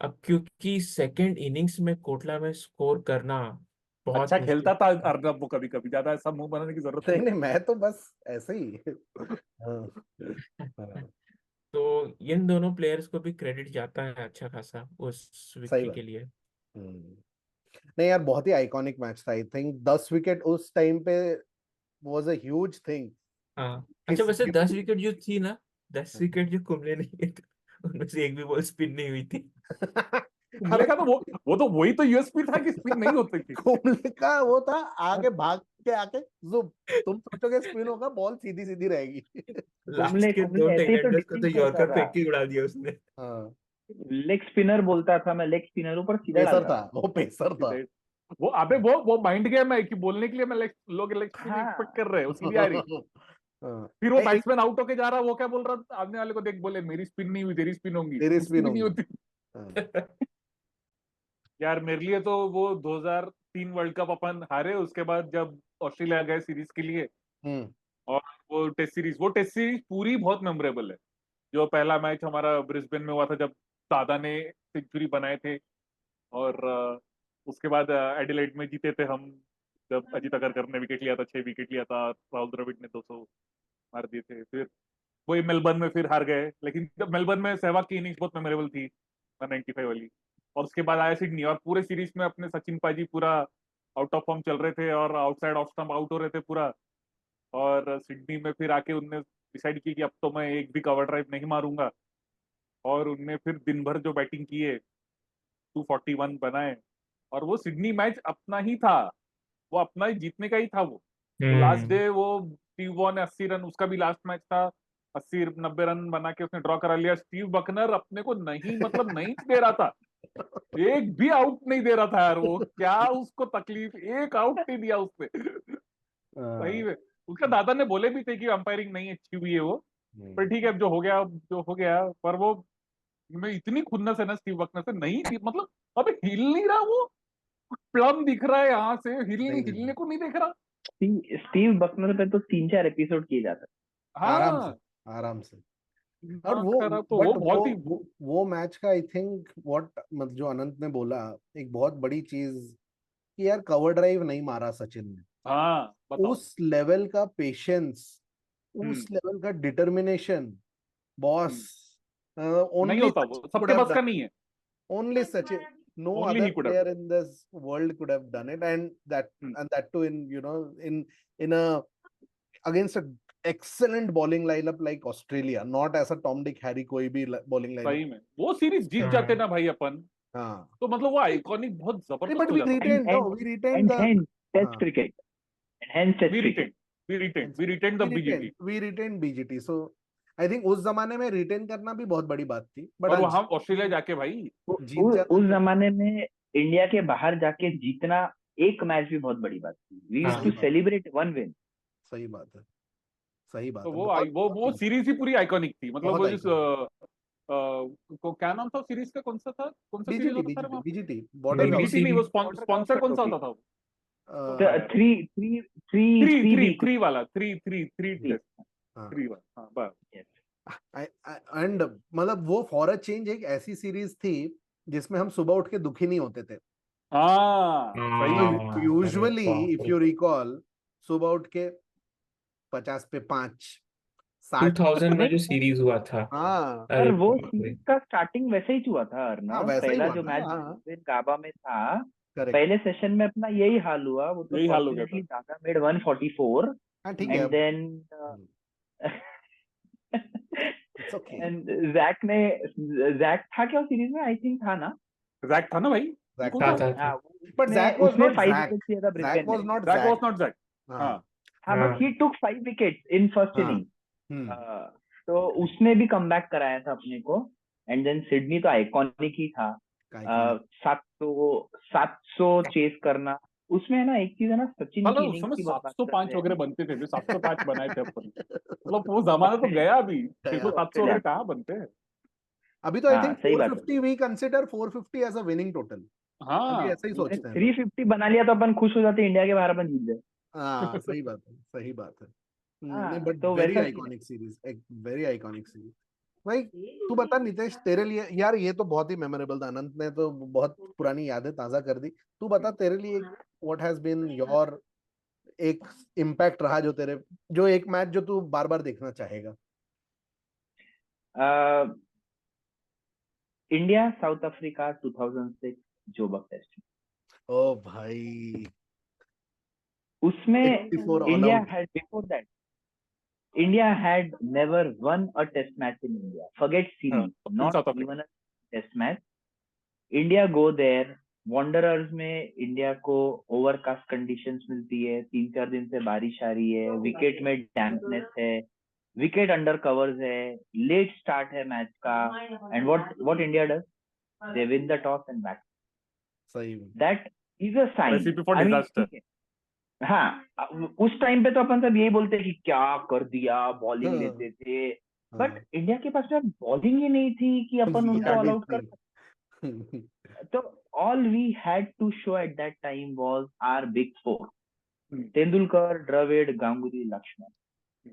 अब क्योंकि सेकेंड इनिंग्स में कोटला में स्कोर करना बहुत अच्छा मुश्किल खेलता था है। अर्नब, वो कभी कभी ज्यादा ऐसा मुंह बनाने की जरूरत नहीं नहीं है। नहीं, मैं तो बस ऐसे ही। हाँ, हाँ, तो इन दोनों प्लेयर्स को भी क्रेडिट जाता है अच्छा खासा उस सही विक्ट्री बात। के लिए। हम्म। नहीं यार, बहुत ही आइकॉनिक मैच था। आई थिंक 10 विकेट उस टाइम पे वाज अ ह्यूज थिंग। हाँ, अच्छा, किस वैसे 10 विकेट जो थी ना, 10 विकेट जो कुंबले ने लिए थे, उनमें से एक भी बॉल स्पिन नहीं हुई थी। कुंबले अबे का तो वो तो वही तो यूएसपी था कि स्पिन नहीं होती थी। कुंबले का वो था, आगे भाग के आके जुब, तुम सोचोगे स्पिन होगा, बॉल सीधी सीधी रहेगी। लास्ट कुंबले के कुंबले 2 ऐसे ही तो टेलेंडर्स को तो डिफेंड करता यॉर्कर था। फेंक के उड़ा दिया उसने। हाँ, लेग स्पिनर बोलता था मैं, लेग स्पिनर ऊपर सीधा पेसर डालता था, था। वो पेसर था। वो अबे वो माइंड गेम है कि बोलने के लिए मैं लोग लेग स्पिन हाँ एक्सपेक्ट कर रहे हैं, वो सीधी आ रही। हाँ, फिर वो एक बैट्समैन आउट होके जा रहा, वो क्या बोल रहा था आदमी वाले को, देख बोले मेरी स्पिन नहीं हुई तेरी स्पिन होंगी, तेरी उसकी स्पिन भी नहीं होंगी। होती। हाँ, यार मेरे लिए तो वो 2003 वर्ल्ड कप अपन हारे, उसके बाद जब ऑस्ट्रेलिया गए सीरीज के लिए, हम्म और वो टेस्ट सीरीज पूरी बहुत मेमोरेबल है। जो पहला मैच हमारा ब्रिस्बेन में हुआ था जब दादा ने सेंचुरी बनाए थे, और उसके बाद एडिलेड में जीते थे हम, जब अजीत अगरकर ने विकेट लिया था, 6 विकेट लिया था, राहुल द्रविड़ ने 200 मार दिए थे। फिर वही मेलबर्न में फिर हार गए, लेकिन जब मेलबर्न में सहवाग की इनिंग्स बहुत मेमोरेबल थी, 195 वाली। और उसके बाद आया सिडनी, और पूरे सीरीज में अपने सचिन पाजी पूरा आउट ऑफ फॉर्म चल रहे थे, और आउटसाइड ऑफ स्टंप आउट हो रहे थे पूरा। और सिडनी में फिर आके उनने डिसाइड की कि अब तो मैं एक भी कवर ड्राइव नहीं मारूंगा, और उनने फिर दिन भर जो बैटिंग की है, 241 बनाए। और वो सिडनी मैच अपना ही था, वो अपना ही जीतने का ही था। वो लास्ट हम्म। डे वो स्टीव वॉ ने 80 रन, उसका भी लास्ट मैच था, 80-90 रन बना के उसने ड्रॉ करा लिया। स्टीव बकनर अपने को नहीं, मतलब नहीं दे रहा था, एक भी आउट नहीं दे रहा था यार। वो क्या उसको तकलीफ, एक आउट नहीं दिया उसने। सही हाँ, में उसका दादा ने बोले भी थे कि अंपायरिंग नहीं अच्छी हुई है वो, पर ठीक है अब जो हो गया, अब जो हो गया। पर वो मैं इतनी खुन्नस है ना स्टीव बकनर से, नहीं थी मतलब, अबे हिल नहीं रहा वो, प्लम दिख रहा है यहाँ से, नहीं दिख हिलने रहा, को नहीं दिख रहा। स्टीव बकनर पे तो 3-4 एपिसोड किए जाते आराम से, हाँ, आराम से। और दिमाग वो, खराब तो बट वो बहुत ही। वो मैच का आई थिंक व्हाट, मतलब जो अनंत ने बोला, एक बहुत बड़ी चीज कि यार कवर ड्राइव नहीं मारा सचिन ने। हाँ बताओ। उस लेवल का पेशेंस, उस हम्म लेवल का डिटर्मिनेशन, बॉस, हम्म। नहीं ओनली होता, वो सचिन could सबके have बस का done. नहीं है। Only Sachin, no only other he could have player done. in this world could have done it, and that too in, in a against a excellent bowling lineup like Australia, not as a Tom Dick Harry कोई भी bowling lineup. सही में वो सीरीज जीत जाते हाँ। ना भाई अपन, हाँ, तो मतलब वो आइकॉनिक बहुत नहीं, जबरदस्त but हो we जाता भाई। retained, no, हैं। we retained and the, hence test हाँ, cricket, and hence test we cricket. Retain we retain we retain we the retained, BGT. we retained BGT. So I think उस जमाने में रिटेन करना भी बहुत बड़ी बात थी, बट और हाँ, वहां ऑस्ट्रेलिया जाके भाई, जीत जाना उस तो जमाने में इंडिया के बाहर जाके जीतना एक मैच भी बहुत बड़ी बात थी। वी यूज्ड सही टू हाँ। बात है, सेलिब्रेट वन विन। सही बात है, सही तो बात है, वो बहुत वो बहुत वो सीरीज ही पूरी आइकॉनिक थी। मतलब बहुत वो जिस आइकॉनिक। क्या नाम था सीरीज का, कौन सा था, कौन सा सीरीज बीजीटी, होता था रे बीजीटी, वहाँ पे? बीजीटी, नहीं बॉर्डर बीजीटी नहीं, WBC वो बॉर्डर स्पॉन्सर गावस्कर कौन सा ट्रॉफी, होता था वो? Gavaskar. Three three three three three three B कुछ। थ्री वाला, थ्री थ्री, टेस्ट, हाँ, थ्री वाला, हाँ बस। यस। एंड मतलब वो फॉर अ चेंज एक ऐसी सीरीज थी जिसमें हम सुबह उठ के दुखी नहीं होते थे। हाँ सही में। हाँ, अरे यूजुअली बाप इफ रे। यू रिकॉल, सुबह उठ के 50 पे 5, 60 2000 में नहीं, जो सीरीज हुआ था, हाँ, पर अरे वो बाप रे। सीरीज का स्टार्टिंग वैसे ही हुआ था हाँ, अर्नव। वैसा ही पहला हुआ जो था, मैच हाँ, ब्रिस्बेन गाबा में था, करेक्ट, पहले सेशन में अपना यही हाल हुआ। वो तो यही हाल हो गया था। फॉर्चुनेटली दादा मेड 144, हाँ, ठीक है, and then it's okay, and Jack था क्या सीरीज में? आई थिंक था ना। जैक था ना भाई, जैक बिल्कुल था, था। हाँ, बट उसने जैक वाज उसने नॉट 5 जैक, विकेट लिया था जैक ब्रिस्बेन वाज में। Not Jack was Jack. Not Jack. हाँ, हाँ हाँ, बट ही हाँ। टुक 5 विकेट्स इन फर्स्ट हाँ, इनिंग। हम्म, तो उसने भी कमबैक कराया था अपने को। एंड देन सिडनी तो आइकॉनिक ही था। आइकॉनिक। 700 चेस करना उसमें है ना। एक चीज है ना, सचिन चलो की उस इनिंग्स समय की बहुत बात कर 705 रहे वगैरह हैं बनते थे, जो 705 बनाए थे अपन, मतलब वो जमाना तो ऑस्ट्रेलिया गया अभी, गया। 600-700 ऑस्ट्रेलिया वगैरह में। कहाँ बनते हैं। अभी तो आई हाँ थिंक सही बात है। 450, we consider 450 as a winning total. अभी हाँ ऐसा ही अरे सोचते हैं लोग। 350 बना लिया तो अपन खुश हो जाते, इंडिया के बाहर अपन जीत गए। हाँ, सही बात है, सही बात है। नहीं, हाँ, बट तो वेरी वैसा सीन है। आइकॉनिक सीरीज, एक वेरी आइकॉनिक सीरीज। भाई, तू बता नितेश, तेरे लिए यार ये तो बहुत ही मेमोरेबल था, अनंत ने तो बहुत पुरानी यादें ताजा कर दी। तू बता तेरे लिए व्हाट हैज बीन योर एक इम्पैक्ट रहा, जो तेरे, जो एक मैच जो तू बार बार देखना चाहेगा। India South Africa 2006 Joburg test. ओ भाई, उसमें 64 all India out. Had before that, India had never won a test match in India. Forget हाँ, series, in not south Africa. even a test match. India go there, Wanderers में इंडिया को ओवरकास्ट कंडीशंस मिलती है, 3-4 दिन से बारिश आ रही है, विकेट में डैम्पनेस है, विकेट अंडर कवर्स है, लेट स्टार्ट है मैच का, and what India does, they win the toss and bat. सही में that is a sign. Recipe for I mean disaster. हाँ, उस टाइम पे तो अपन सब यही बोलते हैं कि क्या कर दिया, बॉलिंग हाँ, लेते थे, हाँ, बट इंडिया के पास बॉलिंग ही नहीं थी कि अपन उनको याद ऑल ही आउट कर. नहीं. तो all we had to show at that time was our big four: Hmm. Tendulkar, Dravid, Ganguly, Laxman.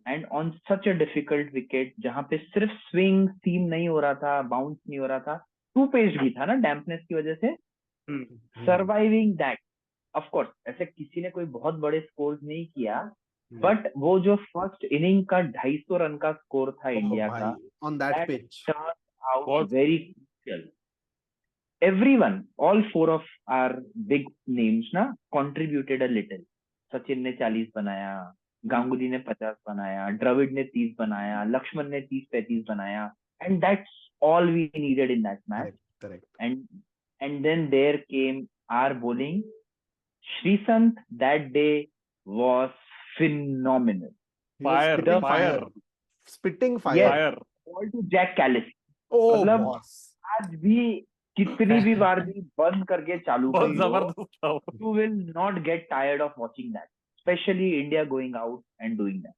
And on such a difficult wicket जहां पे सिर्फ स्विंग सीम नहीं हो रहा था, बाउंस नहीं हो रहा था, टू पेस भी था ना डैम्पनेस की वजह से, सर्वाइविंग दैट. ऑफ कोर्स ऐसे किसी ने कोई बहुत बड़े स्कोर नहीं किया, बट वो जो फर्स्ट इनिंग का 250 रन का स्कोर था इंडिया भाई का, on that that pitch. turned out बहुत very crucial. Everyone, all four of our big names ना contributed a little. सचिन ने 40 बनाया, गांगुली ने 50 बनाया, द्रविड़ ने 30 बनाया, लक्ष्मण ने 30-35 बनाया, and that's all we needed in that match. Correct. And then there came our bowling. Srisant that day was phenomenal. He was Fire, spitting fire. spitting fire. Yes. Fire. Ball to Jack Callis. Oh मतलब boss. आज भी कितनी भी बार भी बंद करके चालू कर बहुत लो, जबरदस्त था वो. you will not get tired of watching that, especially India going out and doing that.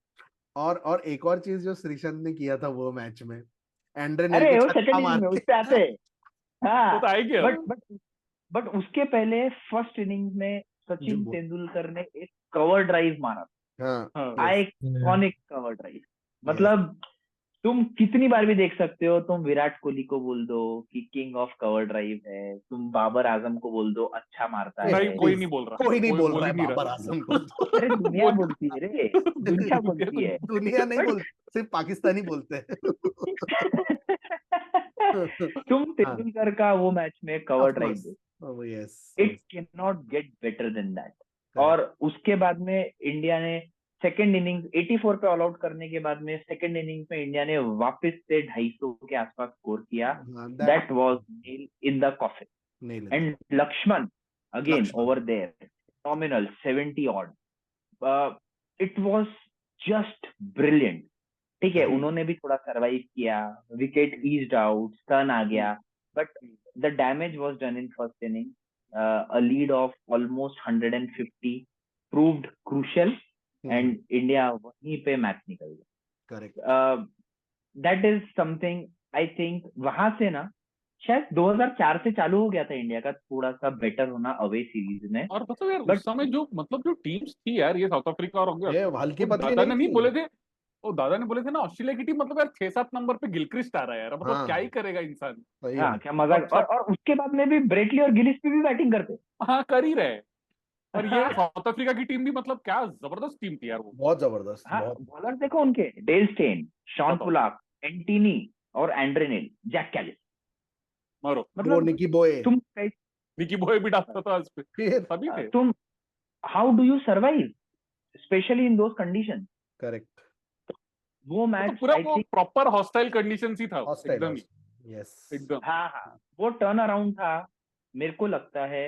और एक और चीज जो श्रीशांत ने किया था वो मैच में, एंड्रे नेल अरे को वो छक्का सेकंड इनिंग मार में के. उससे आते हैं. वो हाँ, तो आएगी अब. बट उसके पहले फर्स्ट इनिंग में सचिन जो- तेंदुलकर ने एक कवर ड्राइव मारा, हाँ, हाँ. yes. Iconic cover drive. मतलब तुम कितनी बार भी देख सकते हो, तुम विराट कोहली को बोल दो कि किंग ऑफ कवर ड्राइव है, तुम बाबर आजम को बोल दो अच्छा मारता नहीं, है, कोई नहीं बोल रहा. कोई नहीं बोल बोल रहा ही है नहीं बाबर रहा. आजम को. अरे दुनिया बोल- बोलती है रे, दुनिया बोलती है. दुनिया नहीं बोलती, सिर्फ पाकिस्तानी बोलते हैं. तुम तेंदुलकर का वो मैच में कवर Of ड्राइव course. दो, Oh, yes. It can not get better than that. और उसके बाद में इंडिया ने सेकंड इनिंग्स 84 पे ऑल आउट करने के बाद में सेकंड इनिंग्स में इंडिया ने वापस से 250 के आसपास स्कोर किया. That was nail in the coffin. Nail it. And Laxman again Lakshman. Over there, nominal 70 odd. It was just brilliant. ठीक है, उन्होंने भी थोड़ा सरवाइव किया, विकेट ईज्ड आउट, टर्न आ गया, but the damage was done in first inning. A lead of almost 150 proved crucial, and India वहीं पे मैच निकल गया. Correct. That is something I think वहां से ना शायद 2004 से चालू हो गया था इंडिया का थोड़ा सा बेटर होना अवे सीरीज में. और मतलब यार But- उस समय जो टीम्स थी यार, ये साउथ अफ्रीका और हो गया, ये हल्की वो पतली दादा ने नहीं नहीं बोले थे. वो दादा ने बोले थे ना, ऑस्ट्रेलिया की टीम मतलब यार 6-7 नंबर पे गिलक्रिस्ट आ रहा है यार, मतलब हाँ. क्या ही करेगा इंसान. सही हाँ बात. क्या मजाक. और उसके बाद में भी ब्रेटली और गिलिस्पी भी बैटिंग करते. हाँ, कर ही रहे. और ये साउथ अफ्रीका की टीम भी मतलब क्या जबरदस्त टीम थी यार वो. बहुत जबरदस्त. हाँ, बहुत. बॉलर देखो उनके, डेल स्टेन, शॉन बताओ. पुलाक, एंटिनी और एंड्रे नेल, जैक कैलिस. मारो. वो मतलब निकी बॉय. तुम निकी बॉय भी डालता था उस पे. फिर. सभी थे. तुम how do you survive specially in those condition. Correct. वो तो मैच पूरा आई वो थिंक, प्रॉपर हॉस्टाइल कंडीशन ही था एकदम ही. यस. एकदम. हाँ वो टर्न अराउंड था. मेरे को लगता है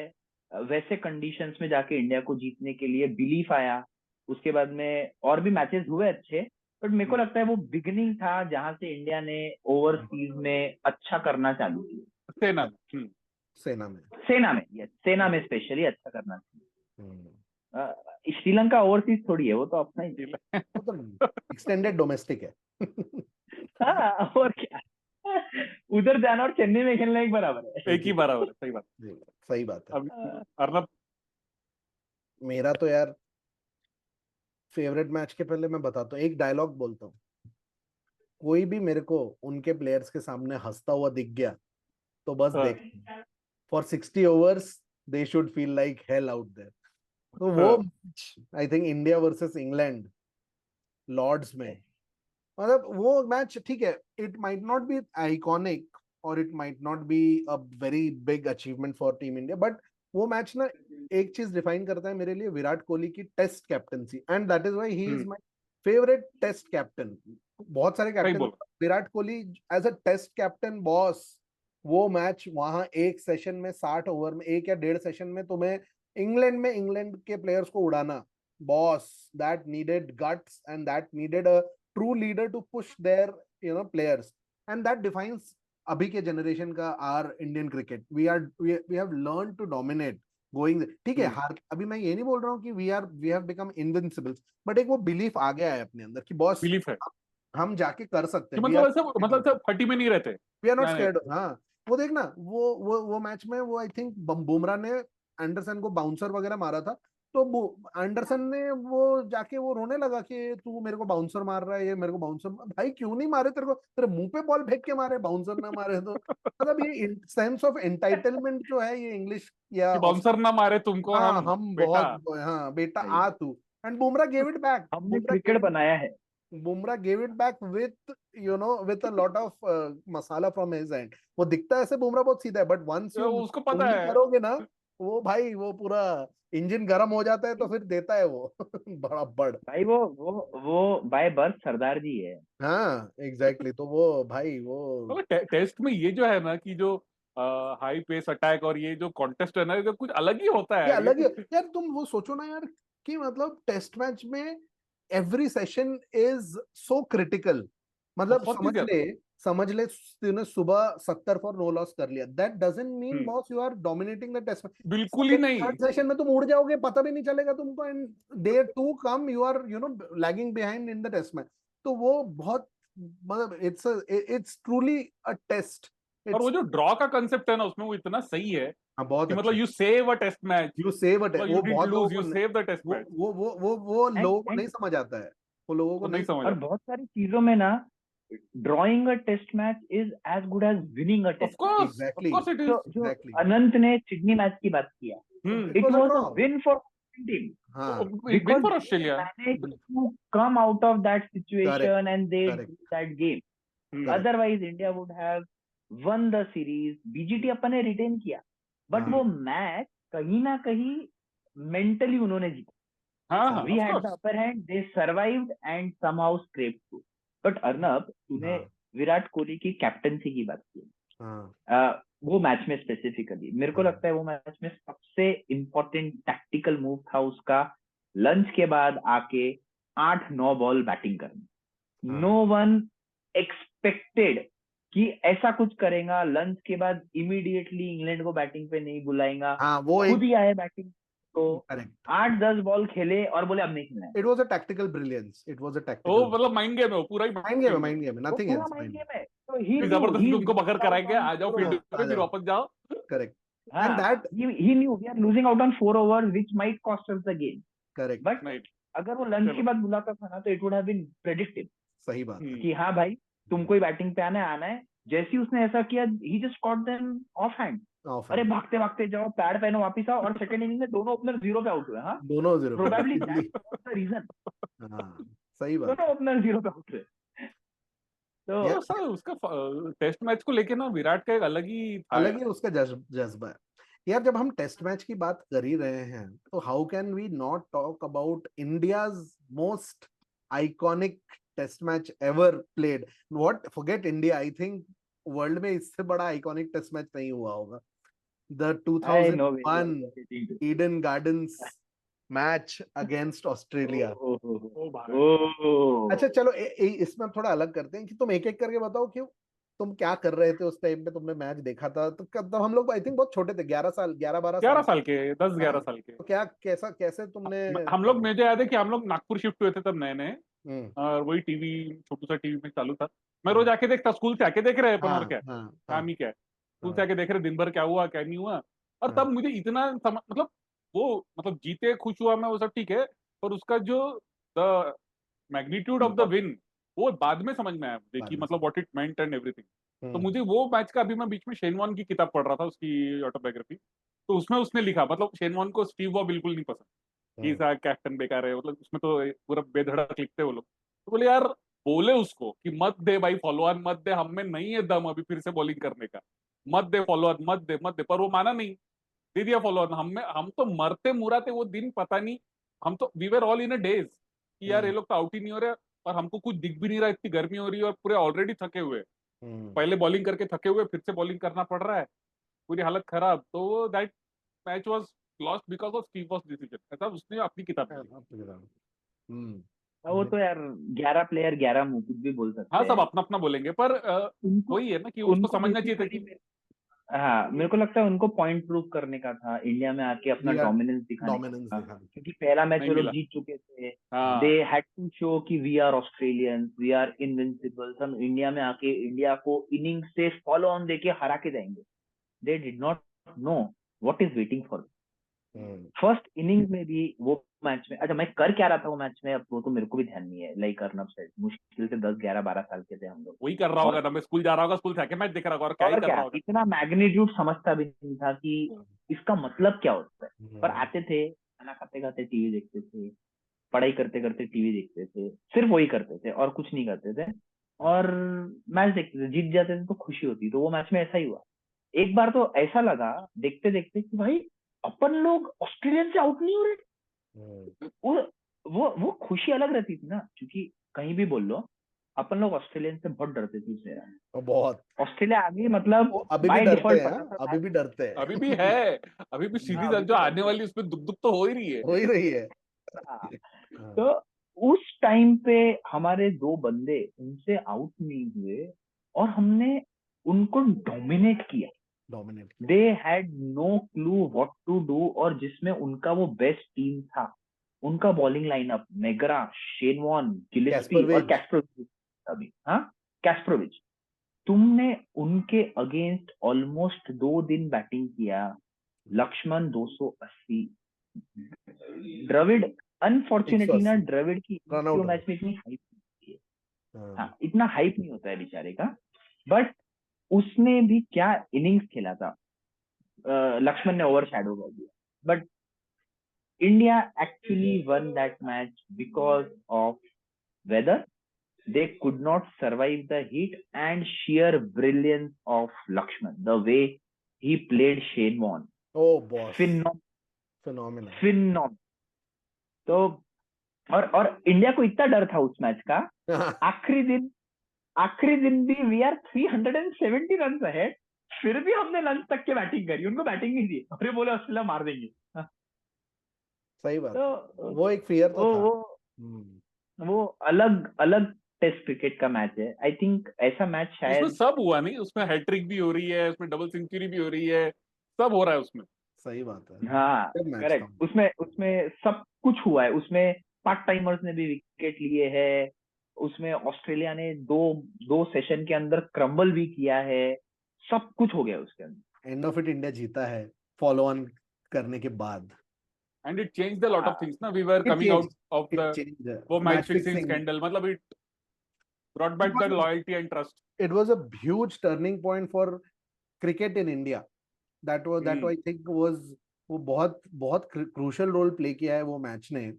वैसे कंडीशंस में जाके इंडिया को जीतने के लिए बिलीफ आया. उसके बाद में और भी मैचेस हुए अच्छे, बट मेरे को लगता है वो बिगिनिंग था जहां से इंडिया ने ओवरसीज में अच्छा करना चालू किया. सेना. सेना में स्पेशली अच्छा करना चाहिए. श्रीलंका ओवरसीज थोड़ी है, वो तो अपना ही. मतलब एक्सटेंडेड डोमेस्टिक है. हाँ, और क्या. उधर जाना और चेन्नई में खेलना एक बराबर है. एक ही बराबर है. सही बात. सही बात है. अब अर्नब, मेरा तो यार फेवरेट मैच के पहले मैं बताता हूँ, एक डायलॉग बोलता हूँ. कोई भी मेरे को उनके प्लेयर्स के सामने हंसता हुआ दिख गया तो बस देख, for 60 overs they should feel like hell out there. तो वो I think India versus England Lord's में, मतलब वो मैच ठीक है, it might not be iconic और it might not be a very big achievement for team India, but वो मैच ना एक चीज डिफाइन करता है मेरे लिए, विराट कोहली की test captaincy, and that is why he is my favourite test captain. बहुत सारे captain, Virat Kohli as a test captain boss. वो मैच वहां एक सेशन में 60 ओवर में, एक या 1.5 सेशन में तुम्हें इंग्लैंड के प्लेयर्स को उड़ाना, boss, that needed guts and that needed a true leader to push their players, and that defines अभी के generation का our Indian cricket. We have learned to dominate going. ठीक है, हार अभी मैं ये नहीं बोल रहा हूँ कि we have become invincible, but एक वो belief आ गया है अपने अंदर कि बॉस बिलीफ है हम जाके कर सकते कि हैं. मतलब ऐसे फटी में नहीं रहते. वी आर नॉट नहीं, स्कैर्ड. हाँ, वो देखना, वो मैच में वो आई थिंक बुमराह ने एंडरसन को बाउंसर वगैरह मारा था, तो एंडरसन ने वो जाके वो रोने लगा कि तू मेरे को बाउंसर मार रहा है, ये मेरे को बाउंसर. भाई क्यों नहीं मारे तेरे को, तेरे मुंह पे बॉल फेंक के मारे, बाउंसर ना मारे तो. मतलब ये सेंस ऑफ एंटाइटलमेंट जो है ये इंग्लिश या कि बाउंसर ना मारे तुमको, हाँ हम बहुत, बेटा. हाँ बेटा सही. आ तू. And Bumrah gave it back. हमने क्रिकेट बनाया है. Bumrah gave it back with a lot of masala from his end. वो दिखता है ऐसे बुमराह बहुत सीधा है, but once you उसको पता only है. करोगे ना, वो भाई वो पूरा इंजन गर्म हो जाता है तो फिर देता है वो बड़ा बड़. भाई वो बाय बर्थ सरदार जी है. हाँ एग्जैक्टली. तो वो भाई वो मतलब टेस्ट में ये जो है ना कि जो हाई पेस अटैक और ये जो कॉन्टेस्ट है ना, ये कुछ अलग ही होता ये है. अलग है यार. तुम वो सोचो ना यार कि मतलब टेस्ट मैच में every session is so critical. मतलब बहुत ही ज्यादा. समझ ले तूने सुबह 70 फॉर नो लॉस कर लिया, that doesn't mean hmm, boss you are dominating the test match. बिल्कुल ही नहीं. थर्ड सेशन में तुम उड़ जाओगे, पता भी नहीं चलेगा तुमको, and day two come you are lagging behind in the test match. तो वो बहुत मतलब इट्स ट्रूली अ टेस्ट. और वो जो ड्रॉ का कंसेप्ट है ना उसमें, वो इतना सही है हाँ बहुत कि मतलब अच्छा. You save a test match, you save a, मतलब वो यू डिड बहुत लोगों लूज, यू को सेव द टेस्ट मैच. वो लोगों को एंड नहीं समझ आता है. वो लोगों को वो नहीं नहीं. समझ और आता. बहुत सारी चीजों में ना drawing a test match is as good as winning a of test match. Course exactly. It is. जो एग्जैक्टली. अनंत ने सिडनी मैच की बात किया, it it was a was a draw. Win for team हाँ win because for they Australia. managed to come out of that correct. situation and they correct. drew that game. Correct. Otherwise, India would have won the series. BGT अपन ने रिटेन किया, बट हाँ वो मैच कहीं ना कहीं मेंटली उन्होंने जीता. हाँ हाँ, We of had the course. upper hand. They survived and somehow scraped through. But Arnab, तूने हाँ विराट कोहली की कैप्टनसी की बात की. हाँ वो मैच में स्पेसिफिकली मेरे को हाँ लगता है वो मैच में सबसे इम्पोर्टेंट टैक्टिकल मूव था उसका, लंच के बाद आके 8-9 बॉल बैटिंग करना. हाँ नो वन एक्सपेक्टेड कि ऐसा कुछ करेगा. लंच के बाद इमीडिएटली इंग्लैंड को बैटिंग पे नहीं बुलाएगा, हाँ वो खुद एक. ही आए बैटिंग. तो करेक्ट. 8-10 बॉल खेले और बोले अब नहीं खेलना है. It was a tactical brilliance. It was अ वो टैक्टिकल मतलब माइंड गेम है, वो पूरा ही माइंड गेम है. माइंड गेम माइंड गेम है, वो नथिंग पूरा एल्स. माइंड माइंड गेम है. तो ही है. न्यू जबरदस्ती ही तुमको बकर कराएंगे, आ जाओ फील्ड हाँ आ पे, फिर जाओ. वापस जाओ. करेक्ट. हाँ, and that. he knew we are losing out on 4 overs which might cost us the game. Correct. But नहीं. अगर वो लंच की चलो. बात बुलाता था ना तो it would have been predictive सही बात है. कि हाँ भाई तुमको ही बैटिंग पे आना है. जैसे ही उसने ऐसा किया, he just caught them off hand. Of अरे है. भागते भागते जाओ, पैड पहनो, वापिस आओ. और सेकंड इनिंग में दोनों ओपनर 0 पे आउट हुए. हाँ, दोनों 0 पे. Probably Delhi. That was the reason. हाँ सही बात दोनों है. ओपनर 0 पे आउट हुए. तो यार तो सर उसका टेस्ट मैच को लेके ना विराट का एक अलग ही था अलग यार. ही उसका जज्बा है यार. जब हम टेस्ट मैच की बात कर ही रहे हैं तो how can we not talk about India's most iconic test match ever played. What forget India, I think world में इससे बड़ा आइकॉनिक टेस्ट मैच नहीं हुआ होगा. The I know where you are 2001 getting to. Eden Gardens match against Australia. ओ भाई. ओह. अच्छा चलो इसमें हम थोड़ा अलग करते हैं कि तुम एक एक करके बताओ कि तुम क्या कर रहे थे उस टाइम पे. तुमने मैच देखा था तो तब हम लोग आई थिंक बहुत छोटे थे, 11 12 11 साल. साल के, 10-11 हाँ, साल के. तो क्या कैसा कैसे तुमने हम लोग, मुझे याद है कि हम लोग नागपुर शिफ्ट हुए थे तब नए नए, हम्म. और वही टीवी, छोटू सा टीवी में चालू था. मैं रोज आके देखता, स्कूल से आके देख रहे हैं अपन, हाँ और क्या हाँ हाँ काम ही क्या है. स्कूल से हाँ आके देख रहे दिन भर क्या हुआ क्या नहीं हुआ. और हाँ तब मुझे इतना मतलब वो, मतलब जीते खुश हुआ मैं, वो सब ठीक है, पर उसका जो the magnitude of the win, वो बाद में समझ में आया मुझे बाद कि में मतलब what it meant and everything. तो हम्म. मुझे वो मैच का, अभी मैं बीच में शेन वॉर्न की किताब पढ़ रहा था, उसकी ऑटोबायोग्राफी, तो उसमें उसने लिखा, मतलब शेन वॉर्न को स्टीव वॉ बिल्कुल नहीं पसंद कि हम्म. सा कैप्टन बेकार है, मतलब उसमें तो पूरा बेधड़क लिखते हैं वो लोग. तो बोले यार, बोले उसको कि मत दे भाई फॉलो ऑन, मत दे, हम में नहीं है दम अभी फिर से बॉलिंग करने का, मत दे फॉलो ऑन, मत दे. पर वो माना नहीं, दे दिया फॉलो ऑन. हम तो मरते मुराते वो दिन, पता नहीं, हम तो we were all in a daze कि यार ये लोग तो आउट ही नहीं हो रहे, और हमको कुछ दिख भी नहीं रहा, इतनी गर्मी हो रही है और पूरे ऑलरेडी थके हुए, हम्म. पहले बॉलिंग करके थके हुए, फिर से बॉलिंग करना पड़ रहा है, पूरी हालत खराब. तो that match was lost because of Steve Waugh's decision, ऐसा उसने अपनी किताब में लिखा. हम्म. वो तो यार 11 प्लेयर 11 मुंह, कुछ भी बोल सकते हाँ, सब हैं अपना अपना बोलेंगे, पर उनको। वही है ना कि उसको उनको समझना चाहिए था बेसिकली, कि हाँ मेरे को लगता है उनको पॉइंट प्रूव करने का था, इंडिया में आके अपना वी आर डोमिनेंस दिखाने का डोमिनेंस था, दिखा दी। क्योंकि पहला मैच नहीं वो लोग मिला। जीत चुके थे। दे हाँ, हैड टू शो कि we are Australians, we are invincibles, हम इंडिया में आके इंडिया को इनिंग से फॉलो ऑन देके हरा के जाएंगे। They did not know what is waiting for. First innings में भी वो मैच में, अच्छा मैं कर क्या रहा था वो मैच में, अब वो तो मेरे को भी ध्यान नहीं है, लाइक अर्नब सेड मुश्किल से 10 11 12 साल के थे हम लोग। वही कर रहा होगा और ना, मैं स्कूल जा रहा होगा, स्कूल से आके मैच देख रहा होगा, और क्या ही कर क्या रहा होगा। इतना मैग्नीट्यूड समझता भी नहीं था कि इसका मतलब क्या होता है। पर आते थे, खाना खाते खाते टीवी देखते थे, पढ़ाई करते करते टीवी देखते थे, सिर्फ वही करते थे और कुछ नहीं करते थे। और मैच देखते थे, जीत जाते थे तो खुशी होती। तो वो मैच में ऐसा ही हुआ। एक बार तो ऐसा लगा देखते देखते कि भाई अपन लोग ऑस्ट्रेलियन से आउट नहीं हो रहे। वो वो खुशी अलग रहती थी ना, क्योंकि कहीं भी बोल लो, अपन लोग ऑस्ट्रेलियन से बहुत डरते थे उस era में। और बहुत, ऑस्ट्रेलिया आगे मतलब वो अभी भी बाय डरते डिफॉल्ट हैं, पता हाँ? था अभी भी डरते हैं। अभी भी है, अभी भी हाँ, सीरीज अभी जो भी आने डरते वाली है, उसमें दुख दुख तो हो ही रही है। हो ही रही है। हैं। हाँ, तो उस टाइम पे हमारे दो बंदे उनसे आउट नहीं हुए और हमने उनको डोमिनेट किया। Dominate. They had no clue what to do, और जिसमें उनका वो बेस्ट टीम था, उनका bowling lineup McGrath, Shane Warne, Gillespie और कैस्परविच। कैस्प्रोविच। अभी हाँ, कैस्प्रोविच। तुमने उनके अगेंस्ट ऑलमोस्ट 2 दिन बैटिंग किया। लक्ष्मण 280, द्रविड़, अनफॉर्चुनेटली ना 180 द्रविड़ की रन जो आउट मैच हो में इतनी हाइप नहीं है। गए। हाँ, इतना हाइप नहीं होता है बेचारे का। बट उसने भी क्या इनिंग्स खेला था। लक्ष्मण ने ओवर शैडो कर दिया, but India actually won that match because of weather. They could not survive the heat and sheer brilliance of Lakshman. The way he played Shane Warne, oh boss, phenomenal, phenomenal. phenomenal. तो और इंडिया को इतना डर था उस मैच का, आखिरी दिन, आखिरी दिन भी वी आर 370 रन अहेड, फिर भी हमने लंच तक के बैटिंग करी, उनको बैटिंग नहीं दी और ये बोले ऑस्ट्रेलिया मार देंगे। सही बात है, तो वो एक फियर तो वो था। वो वो अलग अलग टेस्ट क्रिकेट का मैच है। आई थिंक ऐसा मैच उसमें शायद, सब हुआ नहीं, उसमें हैट्रिक भी हो रही है, उसमें डबल सेंचुरी भी हो रही है, सब हो रहा है उसमें। सही बात है, हाँ जब मैच था। करेक्ट, उसमें उसमें सब कुछ हुआ है। उसमें पार्ट टाइमर्स ने भी विकेट लिए हैं, उसमें ऑस्ट्रेलिया ने दो दो सेशन के अंदर क्रम्बल भी किया है, सब कुछ हो गया उसके अंदर। एंड ऑफ इट इंडिया जीता है फॉलो ऑन करने के बाद। And it change the lot of हाँ, थिंग्स ना, we were it coming change, out of it the change वो match match fixing fixing. Scandal, मतलब it brought it back the was loyalty and trust. It was a huge turning point for cricket in India. That I think was, वो बहुत बहुत क्रूशियल रोल प्ले किया है वो मैच ने,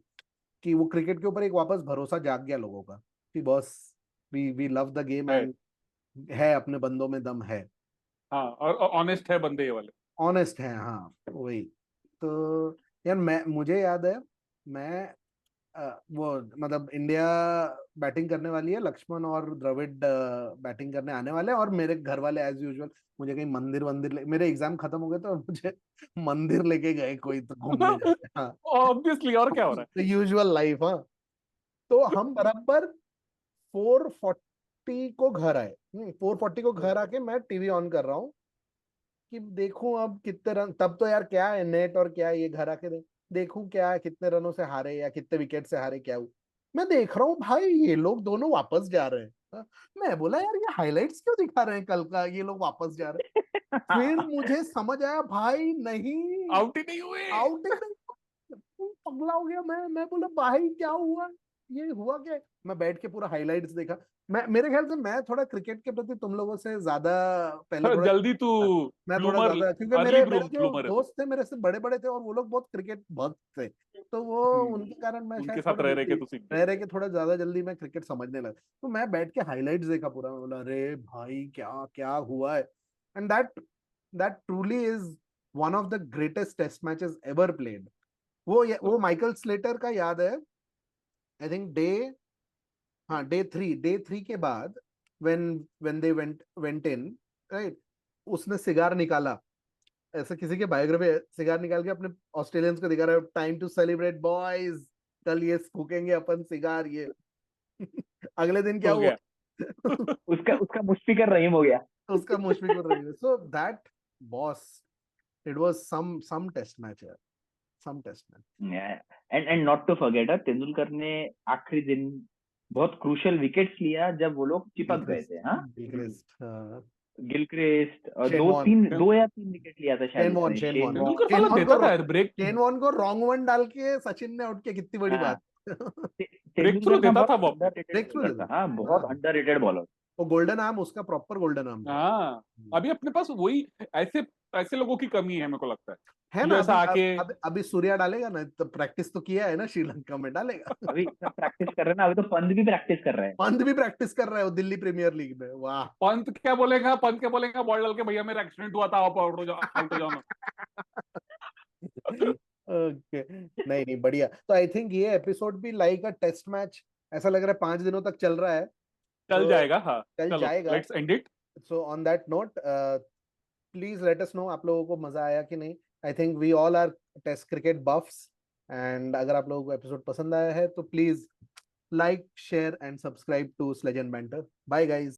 कि वो क्रिकेट के ऊपर एक वापस भरोसा जाग गया लोगों का कि बस वी लव द गेम है, एंड है, अपने बंदों में दम है, हाँ, और ऑनेस्ट है बंदे ये वाले। ऑनेस्ट है। हाँ वही तो यार, मैं मुझे याद है, मैं वो मतलब इंडिया बैटिंग करने वाली है, लक्ष्मण और द्रविड़ बैटिंग करने आने वाले हैं, और मेरे घर वाले एज यूजुअल मुझे कहीं मंदिर वंदिर मेरे एग्जाम खत्म हो गए तो मुझे मंदिर लेके गए कोई तो घूमने जाते। हाँ, ऑब्वियसली, और क्या हो रहा है। Usual life. हाँ, तो हम बराबर 4:40 को घर आए। 4:40 को घर आके मैं टीवी ऑन कर रहा हूँ कि देखूं अब कितने रन, तब तो यार क्या है नेट और क्या है, ये घर आके देखूं क्या है, कितने रनों से हारे या कितने विकेट से हारे, क्या हुआ। मैं देख रहा हूँ भाई ये लोग दोनों वापस जा रहे हैं। मैं बोला यार ये हाइलाइट्स क्यों दिखा रहे हैं कल का, ये लोग वापस जा रहे हैं। फिर मुझे समझ आया भाई नहीं, आउट ही नहीं हुए। आउट ही नहीं। पगला हो गया मैं बोला भाई क्या हुआ, ये हुआ क्या। मैं बैठ के पूरा हाइलाइट्स देखा। मैं मेरे ख्याल से मैं थोड़ा क्रिकेट के प्रति तुम लोगों से ज्यादा पहले थोड़ा, जल्दी तू मैं थोड़ा ब्लूमर, ज्यादा, क्योंकि अर्ली मेरे मेरे जो ब्लूमर है तू। दोस्त थे मेरे से बड़े बड़े थे और वो लोग बहुत क्रिकेट भक्त थे, तो वो उनके कारण मैं उनके शायद साथ थोड़ा रह रहे के जल्दी तू सीख गया। रह रहे के थोड़ा ज्यादा जल्दी मैं क्रिकेट समझने लगा। तो मैं बैठ के हाइलाइट्स देखा पूरा, मैं बोला अरे भाई क्या क्या हुआ है। And that that truly is one of the greatest test matches ever played. वो माइकल स्लेटर का याद है, आई थिंक डे 3 के बाद when when they went in, right, उसने सिगार निकाला, ऐसा किसी के बायोग्राफी, सिगार निकाल के अपने ऑस्ट्रेलियंस को दिखा रहा है, टाइम टू सेलिब्रेट बॉयज, कल ये फूकेंगे अपन सिगार ये अगले दिन क्या हो हुआ गया। उसका मुश्फिकर रहीम हो गया। उसका मुश्फिक रही है so that boss it was some test match यार some test match and not to forget Tendulkar ने आखिरी दिन बहुत क्रूशियल विकेट्स लिया जब वो लोग चिपक गए थे। हाँ, गिलक्रिस्ट गिलक्रिस्ट और शेन वॉर्न दो या तीन विकेट लिया था शायद शेन वॉर्न उसने। शेन वॉर्न तेंदुलकर शेन साला वॉर्न देता को था यार ब्रेक। शेन वॉर्न को रॉन्ग वन डाल के सचिन ने आउट किया कितनी बड़ी हाँ, बात ब्रेक थ्रू तेंदुलकर ना देता था बहुत वो। अंडररेटेड ब्रेक थ्रू बॉलर देता था। हाँ, बहुत हाँ अंडररेटेड बॉलर। वो गोल्डन आर्म उसका प्रॉपर गोल्डन आर्म था हाँ, अभी अपने पास वही ऐसे ऐसे लोगों की कमी है, मेरे को लगता है है कि ना जो ऐसा आके अभी सूर्या डालेगा ना तो प्रैक्टिस तो किया है ना श्रीलंका में डालेगा अभी सब प्रैक्टिस कर रहे हैं ना, अभी तो पंत भी प्रैक्टिस कर रहे हैं। पंत भी प्रैक्टिस कर रहा है वो दिल्ली प्रीमियर लीग में वाह पंत क्या बोलेगा बॉल डाल के, भैया मेरा एक्सीडेंट हुआ था, आप आउट हो जाओ ना। ओके नहीं नहीं बढ़िया तो आई थिंक ये एपिसोड भी लाइक अ टेस्ट मैच ऐसा लग रहा है 5 दिनों तक चल रहा है चल तो जाएगा। हाँ, चल चलो जाएगा let's end it. So on that note please let us know आप लोगों को मजा आया कि नहीं I think we all are test cricket buffs and अगर आप लोगों को एपिसोड पसंद आया है तो please like share and subscribe to Sledge and Banter bye guys